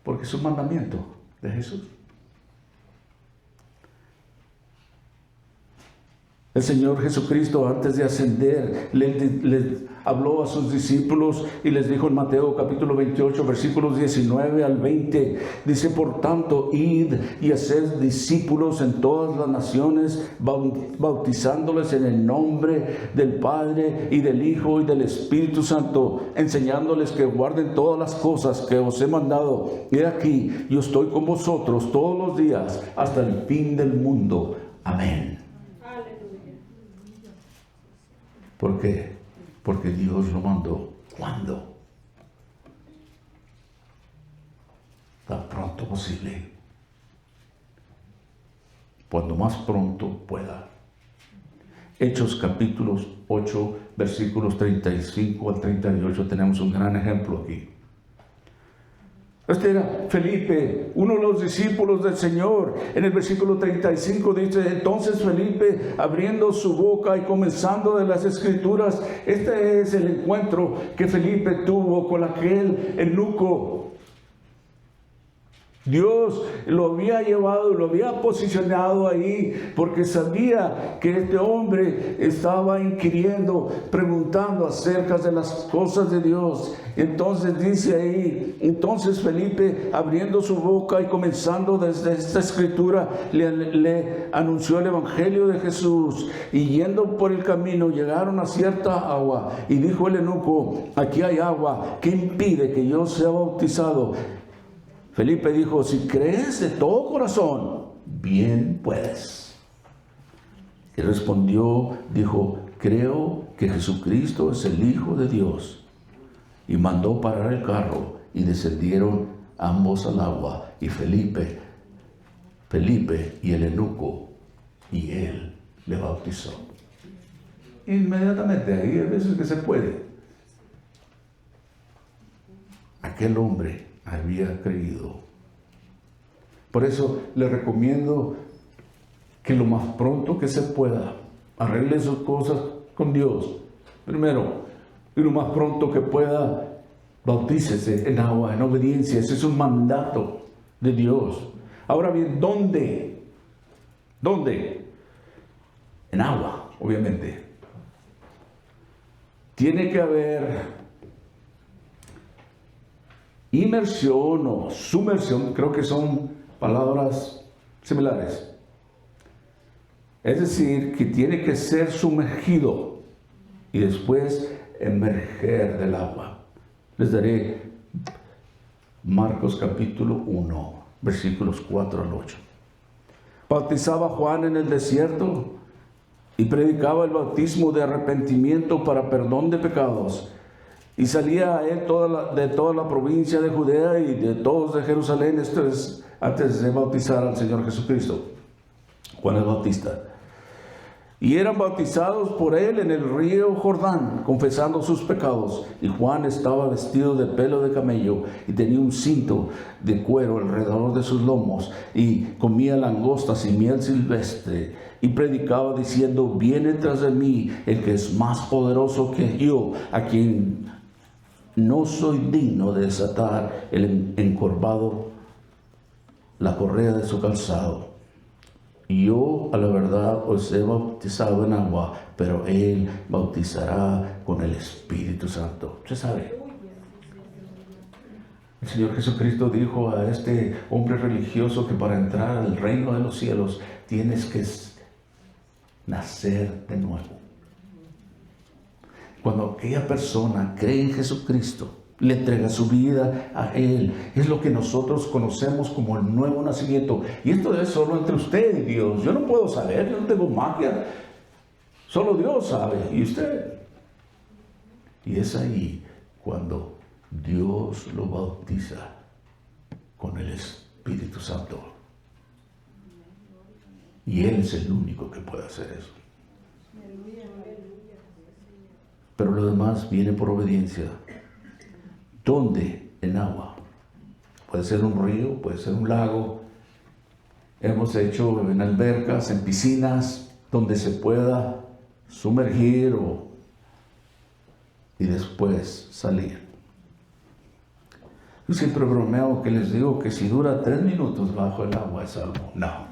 Porque es un mandamiento de Jesús. El Señor Jesucristo, antes de ascender, le habló a sus discípulos y les dijo en Mateo capítulo 28, versículos 19 al 20, dice: por tanto, id y haced discípulos en todas las naciones, bautizándoles en el nombre del Padre y del Hijo y del Espíritu Santo, enseñándoles que guarden todas las cosas que os he mandado. He aquí, yo estoy con vosotros todos los días hasta el fin del mundo. Amén. ¿Por qué? Porque Dios lo mandó. ¿Cuándo? Tan pronto posible. Cuando más pronto pueda. Hechos capítulos 8, versículos 35 al 38, tenemos un gran ejemplo aquí. Este era Felipe, uno de los discípulos del Señor. En el versículo 35 dice: entonces Felipe, abriendo su boca y comenzando de las Escrituras. Este es el encuentro que Felipe tuvo con aquel eunuco. Dios lo había llevado, lo había posicionado ahí porque sabía que este hombre estaba inquiriendo, preguntando acerca de las cosas de Dios. Entonces dice ahí: entonces Felipe, abriendo su boca y comenzando desde esta escritura, le anunció el evangelio de Jesús. Y yendo por el camino llegaron a cierta agua, y dijo el eunuco: aquí hay agua, ¿qué impide que yo sea bautizado? Felipe dijo: si crees de todo corazón, bien puedes. Y respondió, dijo: creo que Jesucristo es el Hijo de Dios. Y mandó parar el carro, y descendieron ambos al agua, y Felipe y el eunuco, y él le bautizó. Inmediatamente, ahí hay veces que se puede. Aquel hombre había creído. Por eso le recomiendo que lo más pronto que se pueda arregle sus cosas con Dios primero, y lo más pronto que pueda bautícese en agua, en obediencia. Ese es un mandato de Dios. Ahora bien, ¿dónde? En agua, obviamente. Tiene que haber inmersión o sumersión, creo que son palabras similares. Es decir, que tiene que ser sumergido y después emerger del agua. Les daré Marcos capítulo 1, versículos 4 al 8. Bautizaba Juan en el desierto y predicaba el bautismo de arrepentimiento para perdón de pecados. Y salía a él de toda la provincia de Judea y de todos de Jerusalén. Esto es antes de bautizar al Señor Jesucristo, Juan el Bautista. Y eran bautizados por él en el río Jordán, confesando sus pecados. Y Juan estaba vestido de pelo de camello y tenía un cinto de cuero alrededor de sus lomos, y comía langostas y miel silvestre, y predicaba diciendo: viene tras de mí el que es más poderoso que yo, a quien no soy digno de desatar el encorvado, la correa de su calzado. Yo, a la verdad, os he bautizado en agua, pero Él bautizará con el Espíritu Santo. ¿Usted sabe? El Señor Jesucristo dijo a este hombre religioso que para entrar al reino de los cielos tienes que nacer de nuevo. Cuando aquella persona cree en Jesucristo, le entrega su vida a Él, es lo que nosotros conocemos como el nuevo nacimiento. Y esto es solo entre usted y Dios. Yo no puedo saber, yo no tengo magia. Solo Dios sabe, y usted. Y es ahí cuando Dios lo bautiza con el Espíritu Santo. Y Él es el único que puede hacer eso. Pero lo demás viene por obediencia. ¿Dónde? En agua. Puede ser un río, puede ser un lago. Hemos hecho en albercas, en piscinas, donde se pueda sumergir y después salir. Yo siempre bromeo que les digo que si dura 3 minutos bajo el agua es algo. No,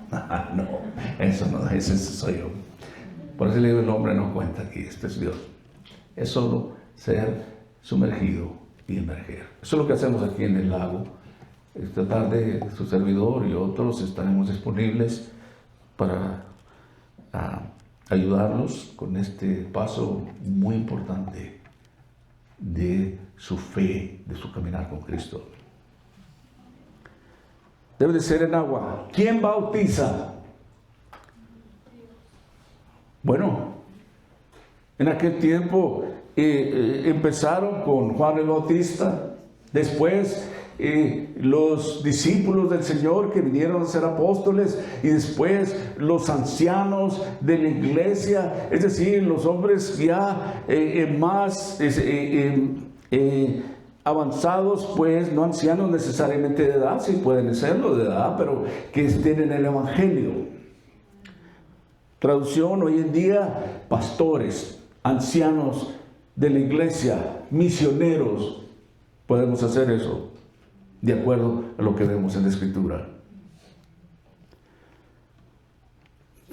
eso no, ese soy yo. Por eso le digo, el hombre no cuenta aquí, este es Dios. Es solo ser sumergido y emerger. Eso es lo que hacemos aquí en el lago. Esta tarde su servidor y otros estaremos disponibles para ayudarlos con este paso muy importante de su fe, de su caminar con Cristo. Debe de ser en agua. ¿Quién bautiza? Bueno, en aquel tiempo empezaron con Juan el Bautista, después los discípulos del Señor que vinieron a ser apóstoles, y después los ancianos de la iglesia, es decir, los hombres ya más avanzados, pues no ancianos necesariamente de edad, sí pueden serlo de edad, pero que tienen el evangelio. Traducción hoy en día: pastores, ancianos de la iglesia, misioneros. Podemos hacer eso de acuerdo a lo que vemos en la Escritura.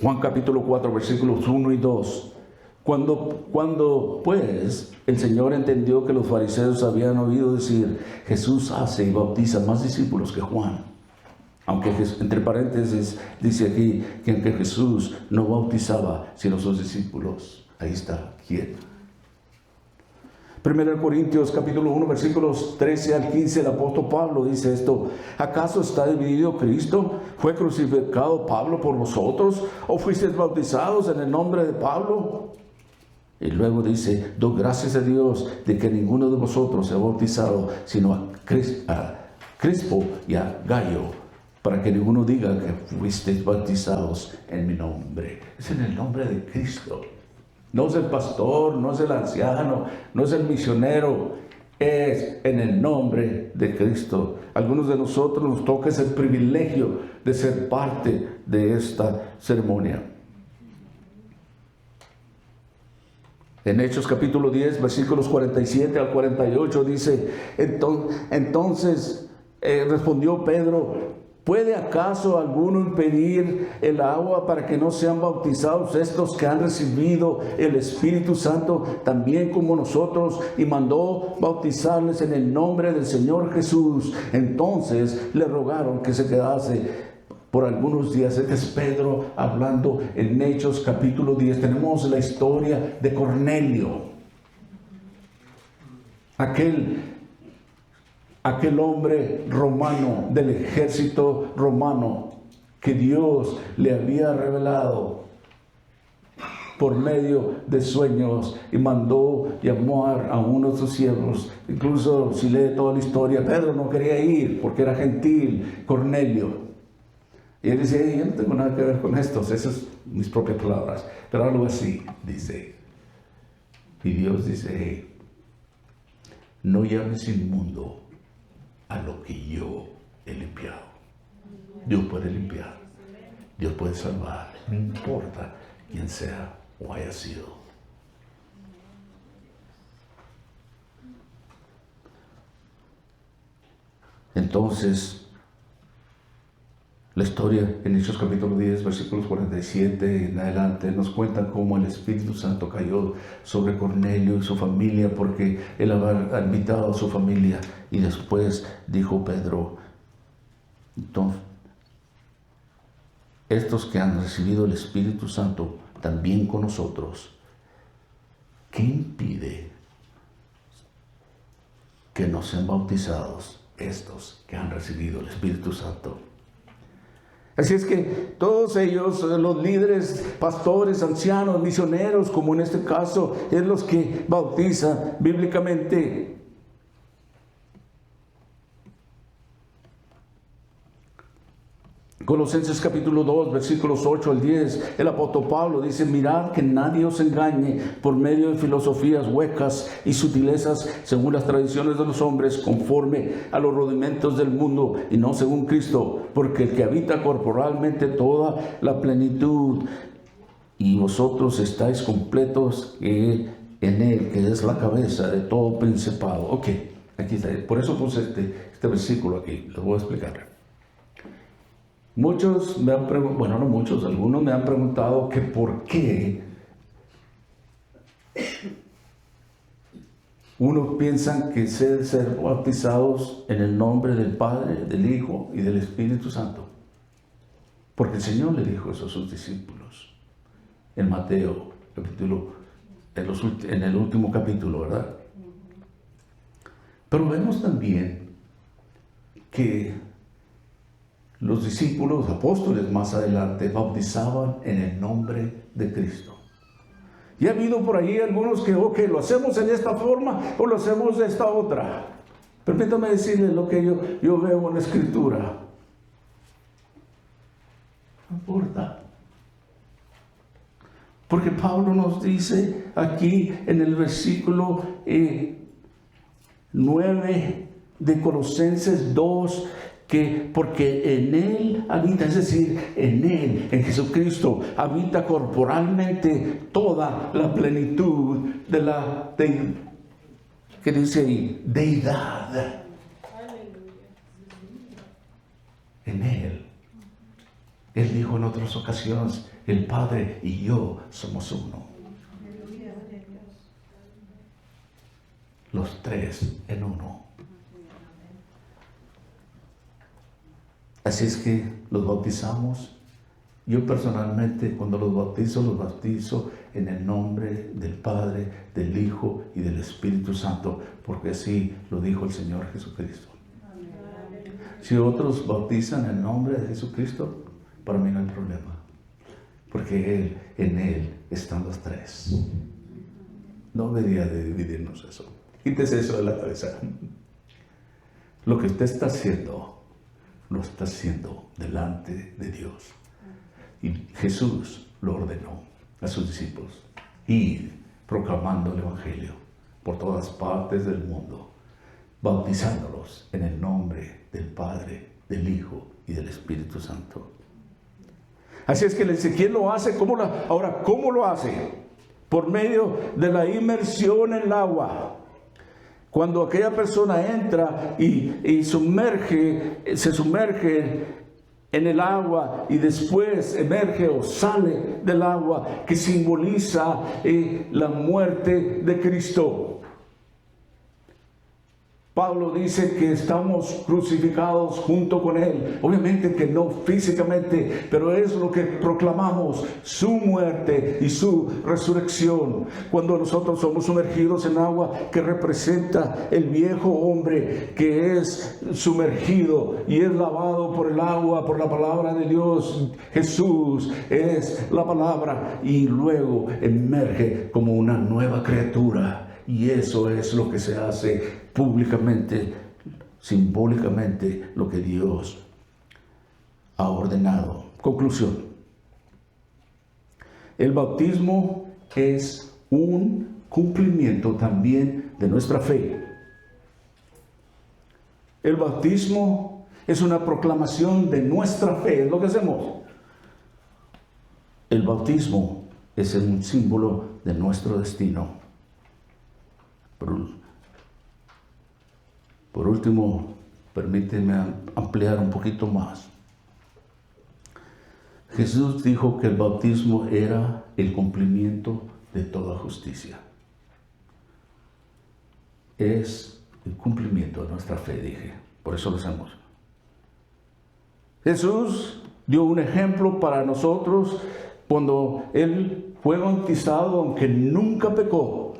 Juan capítulo 4 versículos 1 y 2. Cuando pues el Señor entendió que los fariseos habían oído decir: Jesús hace y bautiza más discípulos que Juan. Aunque entre paréntesis dice aquí que aunque Jesús no bautizaba sino sus discípulos. Ahí está, ¿quién? 1 Corintios capítulo 1 versículos 13 al 15, el apóstol Pablo dice esto: ¿acaso está dividido Cristo? ¿Fue crucificado Pablo por vosotros? ¿O fuisteis bautizados en el nombre de Pablo? Y luego dice: doy gracias a Dios de que ninguno de vosotros se ha bautizado sino a Crispo y a Gallo, para que ninguno diga que fuisteis bautizados en mi nombre. Es en el nombre de Cristo. No es el pastor, no es el anciano, no es el misionero, es en el nombre de Cristo. Algunos de nosotros nos toca ese privilegio de ser parte de esta ceremonia. En Hechos capítulo 10, versículos 47 al 48 dice: entonces respondió Pedro: ¿puede acaso alguno impedir el agua para que no sean bautizados estos que han recibido el Espíritu Santo también como nosotros? Y mandó bautizarles en el nombre del Señor Jesús. Entonces le rogaron que se quedase por algunos días. Este es Pedro hablando en Hechos capítulo 10. Tenemos la historia de Cornelio, aquel aquel hombre romano del ejército romano que Dios le había revelado por medio de sueños y mandó llamar a uno de sus siervos. Incluso si lee toda la historia, Pedro no quería ir porque era gentil, Cornelio. Y él dice: yo no tengo nada que ver con estos, esas son mis propias palabras, pero algo así dice. Y Dios dice: no llames inmundo a lo que yo he limpiado. Dios puede limpiar, Dios puede salvar, no importa quién sea o haya sido. Entonces, la historia en Hechos capítulo 10, versículos 47 en adelante, nos cuenta cómo el Espíritu Santo cayó sobre Cornelio y su familia, porque él había invitado a su familia. Y después dijo Pedro: entonces, estos que han recibido el Espíritu Santo también con nosotros, ¿qué impide que no sean bautizados estos que han recibido el Espíritu Santo? Así es que todos ellos, los líderes, pastores, ancianos, misioneros, como en este caso, es los que bautizan bíblicamente. Colosenses capítulo 2, versículos 8 al 10, el apóstol Pablo dice: mirad que nadie os engañe por medio de filosofías huecas y sutilezas según las tradiciones de los hombres, conforme a los rudimentos del mundo y no según Cristo, porque el que habita corporalmente toda la plenitud, y vosotros estáis completos en él, que es la cabeza de todo principado. Ok, aquí está. Por eso puse este versículo aquí, les voy a explicar. Muchos me han preguntado, bueno, no muchos, algunos me han preguntado que por qué unos piensan que ser bautizados en el nombre del Padre, del Hijo y del Espíritu Santo. Porque el Señor le dijo eso a sus discípulos en Mateo, en el último capítulo, ¿verdad? Pero vemos también que los discípulos, apóstoles más adelante, bautizaban en el nombre de Cristo. Y ha habido por ahí algunos que, ok, lo hacemos en esta forma o lo hacemos de esta otra. Permítame decirles lo que yo veo en la Escritura. No importa. Porque Pablo nos dice aquí en el versículo 9 de Colosenses 2, que porque en Él habita, es decir, en Él, en Jesucristo, habita corporalmente toda la plenitud de la ¿qué dice ahí? Deidad. En Él. Él dijo en otras ocasiones: el Padre y yo somos uno. Los tres en uno. Así es que los bautizamos. Yo personalmente, cuando los bautizo en el nombre del Padre, del Hijo y del Espíritu Santo, porque así lo dijo el Señor Jesucristo. Si otros bautizan en el nombre de Jesucristo, para mí no hay problema, porque en Él están los tres. No debería de dividirnos eso. Quítese eso de la cabeza. Lo que usted está haciendo, lo está haciendo delante de Dios. Y Jesús lo ordenó a sus discípulos: ir proclamando el Evangelio por todas partes del mundo, bautizándolos en el nombre del Padre, del Hijo y del Espíritu Santo. Así es que le dice: ¿quién lo hace? Ahora, ¿cómo lo hace? Por medio de la inmersión en el agua. Cuando aquella persona entra y se sumerge en el agua y después emerge o sale del agua, que simboliza la muerte de Cristo. Pablo dice que estamos crucificados junto con Él. Obviamente que no físicamente, pero es lo que proclamamos, su muerte y su resurrección. Cuando nosotros somos sumergidos en agua que representa el viejo hombre que es sumergido y es lavado por el agua, por la palabra de Dios. Jesús es la palabra y luego emerge como una nueva criatura. Y eso es lo que se hace públicamente, simbólicamente, lo que Dios ha ordenado. Conclusión. El bautismo es un cumplimiento también de nuestra fe. El bautismo es una proclamación de nuestra fe, es lo que hacemos. El bautismo es un símbolo de nuestro destino. Por último, permíteme ampliar un poquito más. Jesús dijo que el bautismo era el cumplimiento de toda justicia. Es el cumplimiento de nuestra fe, dije. Por eso lo hacemos. Jesús dio un ejemplo para nosotros cuando Él fue bautizado, aunque nunca pecó.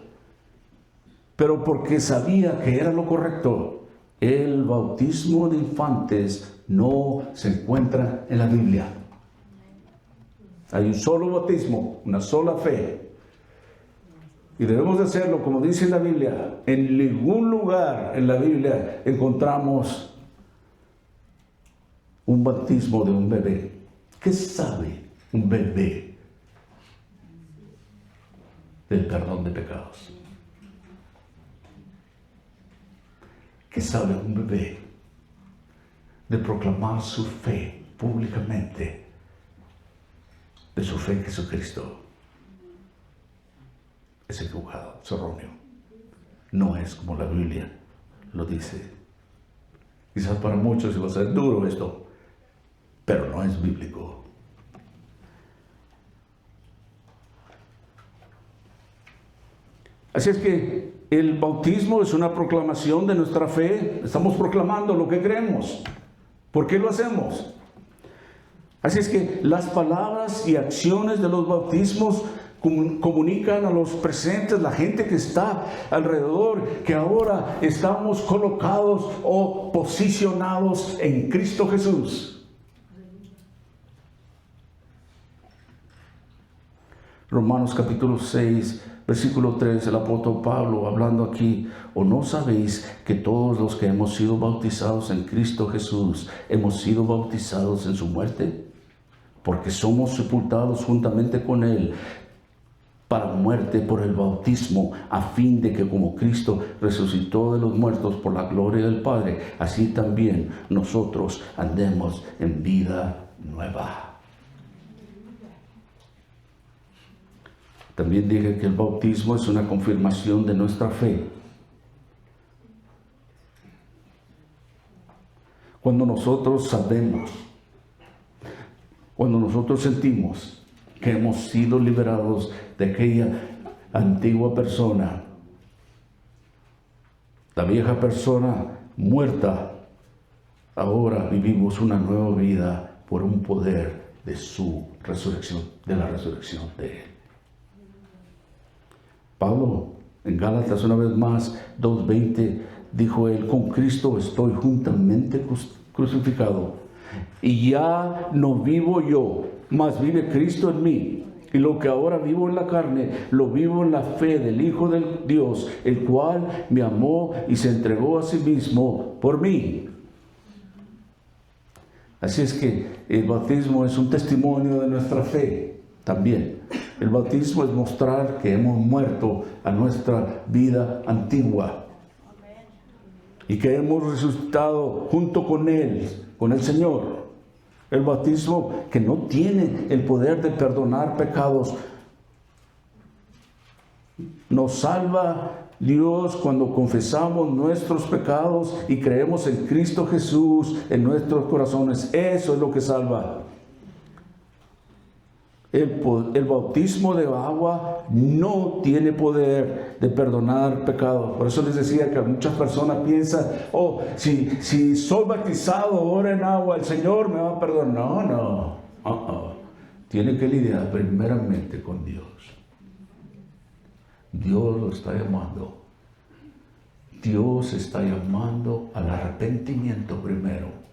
Pero porque sabía que era lo correcto. El bautismo de infantes no se encuentra en la Biblia. Hay un solo bautismo, una sola fe. Y debemos de hacerlo, como dice la Biblia. En ningún lugar en la Biblia encontramos un bautismo de un bebé. ¿Qué sabe un bebé del perdón de pecados? ¿Qué sabe un bebé de proclamar su fe públicamente, de su fe en Jesucristo? Es equivocado, es erróneo. No es como la Biblia lo dice. Quizás para muchos va a ser duro esto, pero no es bíblico. Así es que el bautismo es una proclamación de nuestra fe. Estamos proclamando lo que creemos. ¿Por qué lo hacemos? Así es que las palabras y acciones de los bautismos comunican a los presentes, la gente que está alrededor, que ahora estamos colocados o posicionados en Cristo Jesús. Romanos capítulo 6, versículo 3, el apóstol Pablo hablando aquí: ¿o no sabéis que todos los que hemos sido bautizados en Cristo Jesús hemos sido bautizados en su muerte? Porque somos sepultados juntamente con Él para muerte por el bautismo, a fin de que como Cristo resucitó de los muertos por la gloria del Padre, así también nosotros andemos en vida nueva. También dije que el bautismo es una confirmación de nuestra fe. Cuando nosotros sabemos, cuando nosotros sentimos que hemos sido liberados de aquella antigua persona, la vieja persona muerta, ahora vivimos una nueva vida por un poder de su resurrección, de la resurrección de Él. Pablo, en Gálatas una vez más, 2:20, dijo él: con Cristo estoy juntamente crucificado, y ya no vivo yo, mas vive Cristo en mí. Y lo que ahora vivo en la carne, lo vivo en la fe del Hijo de Dios, el cual me amó y se entregó a sí mismo por mí. Así es que el bautismo es un testimonio de nuestra fe también. El bautismo es mostrar que hemos muerto a nuestra vida antigua y que hemos resucitado junto con Él, con el Señor. El bautismo, que no tiene el poder de perdonar pecados, nos salva Dios cuando confesamos nuestros pecados y creemos en Cristo Jesús en nuestros corazones. Eso es lo que salva. El bautismo de agua no tiene poder de perdonar pecados. Por eso les decía que muchas personas piensan, oh, si soy bautizado ahora en agua, el Señor me va a perdonar. No. Tiene que lidiar primeramente con Dios. Dios lo está llamando. Dios está llamando al arrepentimiento primero.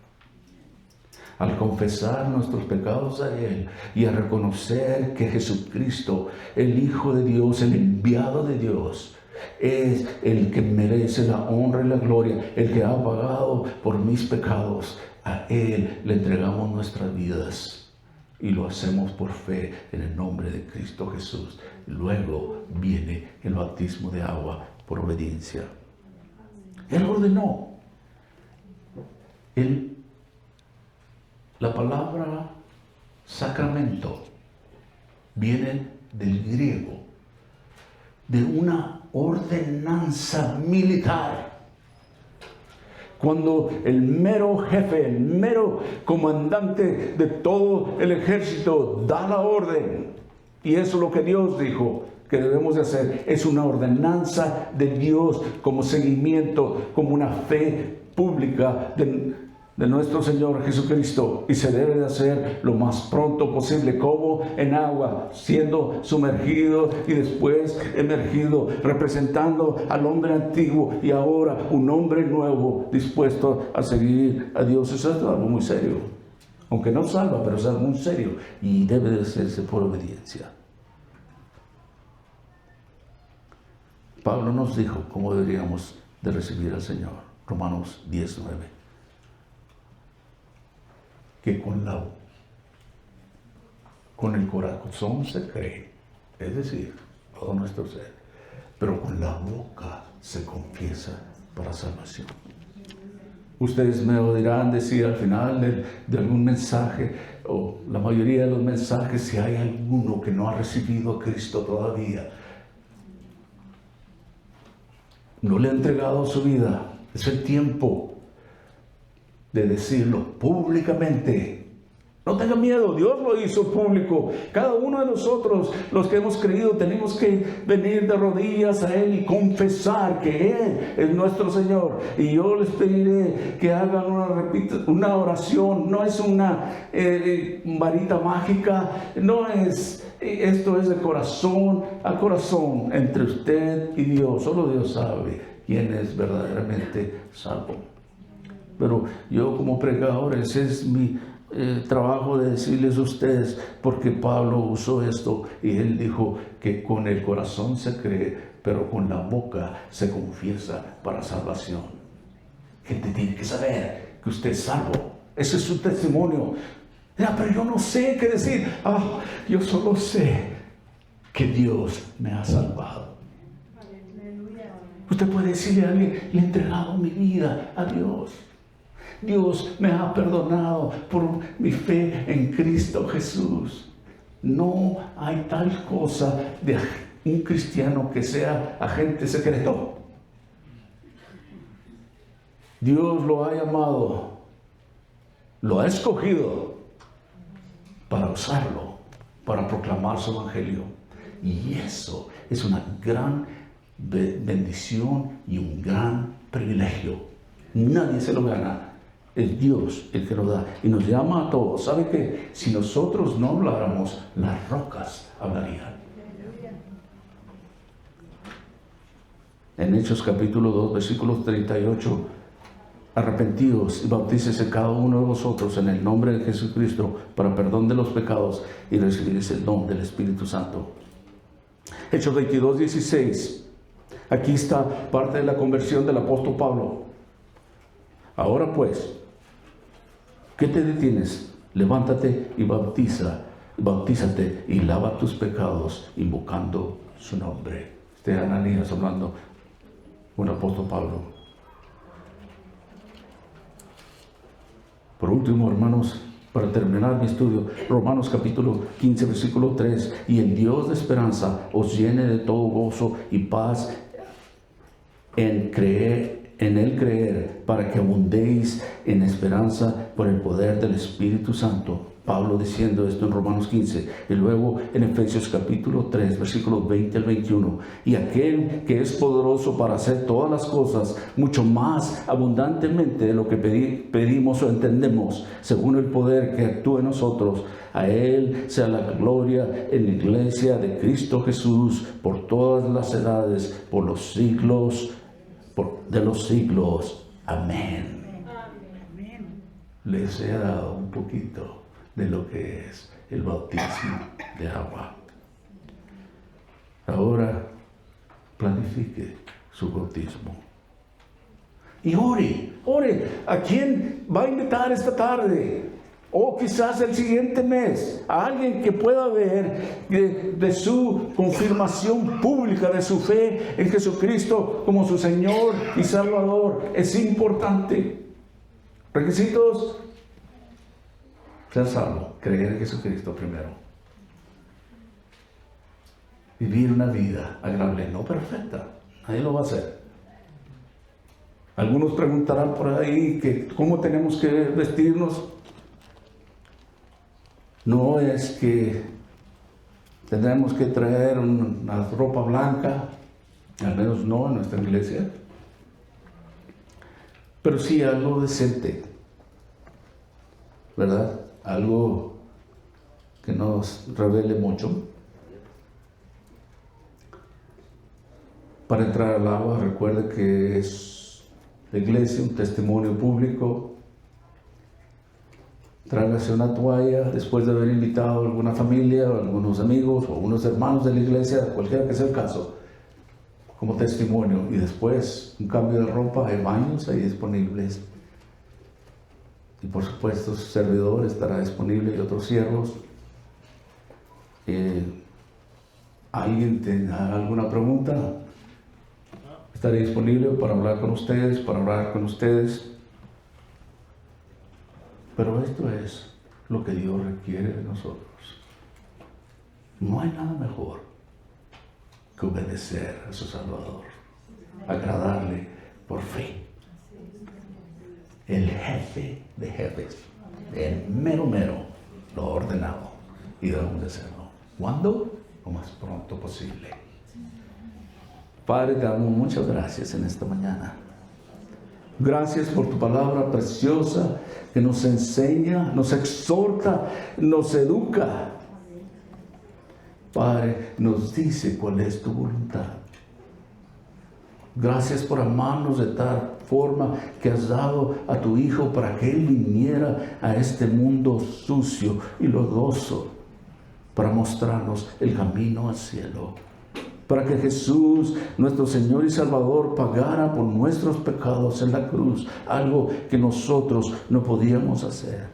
Al confesar nuestros pecados a Él y a reconocer que Jesucristo, el Hijo de Dios, el enviado de Dios, es el que merece la honra y la gloria, el que ha pagado por mis pecados. A Él le entregamos nuestras vidas y lo hacemos por fe en el nombre de Cristo Jesús. Luego viene el bautismo de agua por obediencia. Él ordenó. La palabra sacramento viene del griego, de una ordenanza militar. Cuando el mero jefe, el mero comandante de todo el ejército da la orden, y eso es lo que Dios dijo que debemos de hacer, es una ordenanza de Dios como seguimiento, como una fe pública de nuestro Señor Jesucristo, y se debe de hacer lo más pronto posible, como en agua, siendo sumergido y después emergido, representando al hombre antiguo y ahora un hombre nuevo dispuesto a seguir a Dios. Eso es algo muy serio, aunque no salva, pero es algo muy serio y debe de hacerse por obediencia. Pablo nos dijo cómo deberíamos de recibir al Señor. Romanos 10:9. Que con el corazón se cree, es decir, todo nuestro ser, pero con la boca se confiesa para salvación. Ustedes me oirán decir al final de algún mensaje, o la mayoría de los mensajes, si hay alguno que no ha recibido a Cristo todavía, no le ha entregado su vida, es el tiempo de decirlo públicamente. No tenga miedo, Dios lo hizo público. Cada uno de nosotros, los que hemos creído, tenemos que venir de rodillas a Él y confesar que Él es nuestro Señor. Y yo les pediré que hagan una oración. No es una varita mágica, no es, esto es de corazón a corazón, entre usted y Dios. Solo Dios sabe quién es verdaderamente salvo. Pero yo como predicador, ese es mi trabajo de decirles a ustedes, porque Pablo usó esto y él dijo que con el corazón se cree, pero con la boca se confiesa para salvación. Gente tiene que saber que usted es salvo. Ese es su testimonio. Pero yo no sé qué decir. Yo solo sé que Dios me ha salvado. Usted puede decirle a alguien, le he entregado mi vida a Dios. Dios me ha perdonado por mi fe en Cristo Jesús. No hay tal cosa de un cristiano que sea agente secreto. Dios lo ha llamado, lo ha escogido para usarlo, para proclamar su evangelio. Y eso es una gran bendición y un gran privilegio. Nadie se lo gana. Es Dios el que lo da y nos llama a todos. ¿Sabe qué? Si nosotros no habláramos, las rocas hablarían. En Hechos capítulo 2, versículos 38, arrepentidos y bautícese cada uno de vosotros en el nombre de Jesucristo para perdón de los pecados y recibiréis el don del Espíritu Santo. Hechos 22, 16. Aquí está parte de la conversión del apóstol Pablo. Ahora pues, ¿qué te detienes? Levántate y bautízate y lava tus pecados invocando su nombre. Este es Ananías hablando, un apóstol Pablo. Por último, hermanos, para terminar mi estudio, Romanos capítulo 15, versículo 3, y el Dios de esperanza os llene de todo gozo y paz en creer en Él creer, para que abundéis en esperanza por el poder del Espíritu Santo. Pablo diciendo esto en Romanos 15, y luego en Efesios capítulo 3, versículos 20 al 21. Y aquel que es poderoso para hacer todas las cosas, mucho más abundantemente de lo que pedimos o entendemos, según el poder que actúa en nosotros, a Él sea la gloria en la iglesia de Cristo Jesús, por todas las edades, por los siglos de los siglos. Amén. Les he dado un poquito de lo que es el bautismo de agua. Ahora planifique su bautismo. Y ore. ¿A quién va a invitar esta tarde? O quizás el siguiente mes, a alguien que pueda ver de su confirmación pública de su fe en Jesucristo como su Señor y Salvador. Es importante. Requisitos: ser salvo, creer en Jesucristo primero. Vivir una vida agradable, no perfecta, nadie lo va a hacer. Algunos preguntarán por ahí que cómo tenemos que vestirnos. No es que tendremos que traer una ropa blanca, al menos no en nuestra iglesia, pero sí algo decente, ¿verdad? Algo que nos revele mucho. Para entrar al agua, recuerde que es la iglesia un testimonio público. Tráigase una toalla después de haber invitado a alguna familia, o algunos amigos, o unos hermanos de la iglesia, cualquiera que sea el caso, como testimonio. Y después un cambio de ropa, hay baños ahí disponibles. Y por supuesto su servidor estará disponible y otros siervos. ¿Alguien tiene alguna pregunta? Estaré disponible para hablar con ustedes, Pero esto es lo que Dios requiere de nosotros. No hay nada mejor que obedecer a su Salvador, agradarle por fe. El jefe de jefes, el mero, lo ha ordenado y debemos de hacerlo. ¿Cuándo? Lo más pronto posible. Padre, te damos muchas gracias en esta mañana. Gracias por tu palabra preciosa que nos enseña, nos exhorta, nos educa. Padre, nos dice cuál es tu voluntad. Gracias por amarnos de tal forma que has dado a tu Hijo para que Él viniera a este mundo sucio y lodoso para mostrarnos el camino al cielo. Para que Jesús, nuestro Señor y Salvador, pagara por nuestros pecados en la cruz, algo que nosotros no podíamos hacer.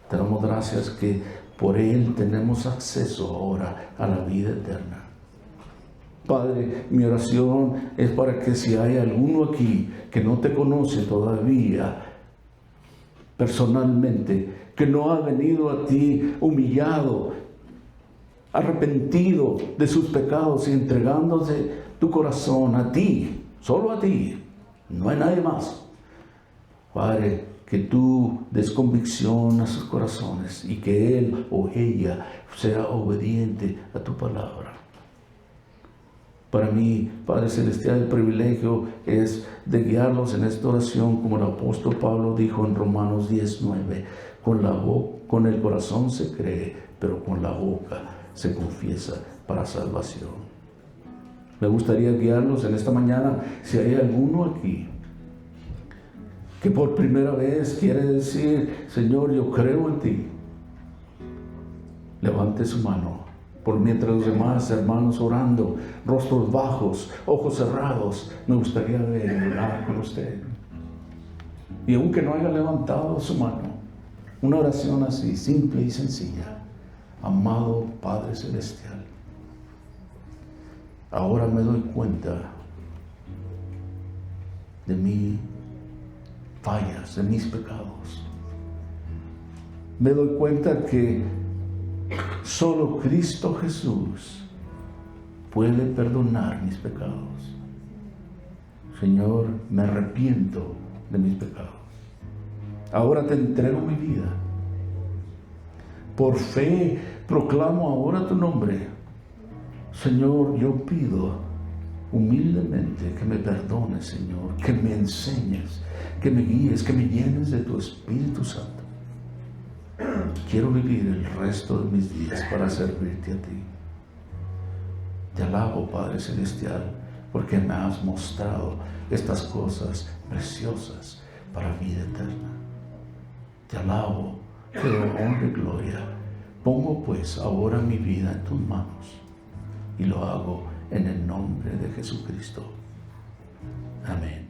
Te damos gracias que por Él tenemos acceso ahora a la vida eterna. Padre, mi oración es para que si hay alguno aquí que no te conoce todavía personalmente, que no ha venido a ti humillado, arrepentido de sus pecados y entregándose tu corazón a ti, solo a ti, no hay nadie más. Padre, que tú des convicción a sus corazones y que él o ella sea obediente a tu palabra. Para mí, Padre Celestial, el privilegio es de guiarlos en esta oración, como el apóstol Pablo dijo en Romanos 10:9, con el corazón se cree, pero con la boca se confiesa para salvación. Me gustaría guiarlos en esta mañana. Si hay alguno aquí que por primera vez quiere decir: Señor, yo creo en ti, levante su mano. Por mientras los demás hermanos orando, rostros bajos, ojos cerrados, me gustaría ver y orar con usted. Y aunque no haya levantado su mano, una oración así, simple y sencilla: amado Padre Celestial, ahora me doy cuenta de mis fallas, de mis pecados. Me doy cuenta que solo Cristo Jesús puede perdonar mis pecados. Señor, me arrepiento de mis pecados. Ahora te entrego mi vida. Por fe proclamo ahora tu nombre. Señor, yo pido humildemente que me perdones, Señor, que me enseñes, que me guíes, que me llenes de tu Espíritu Santo. Quiero vivir el resto de mis días para servirte a ti. Te alabo, Padre Celestial, porque me has mostrado estas cosas preciosas para vida eterna. Te alabo, te doy honra y gloria. Pongo pues ahora mi vida en tus manos y lo hago en el nombre de Jesucristo. Amén.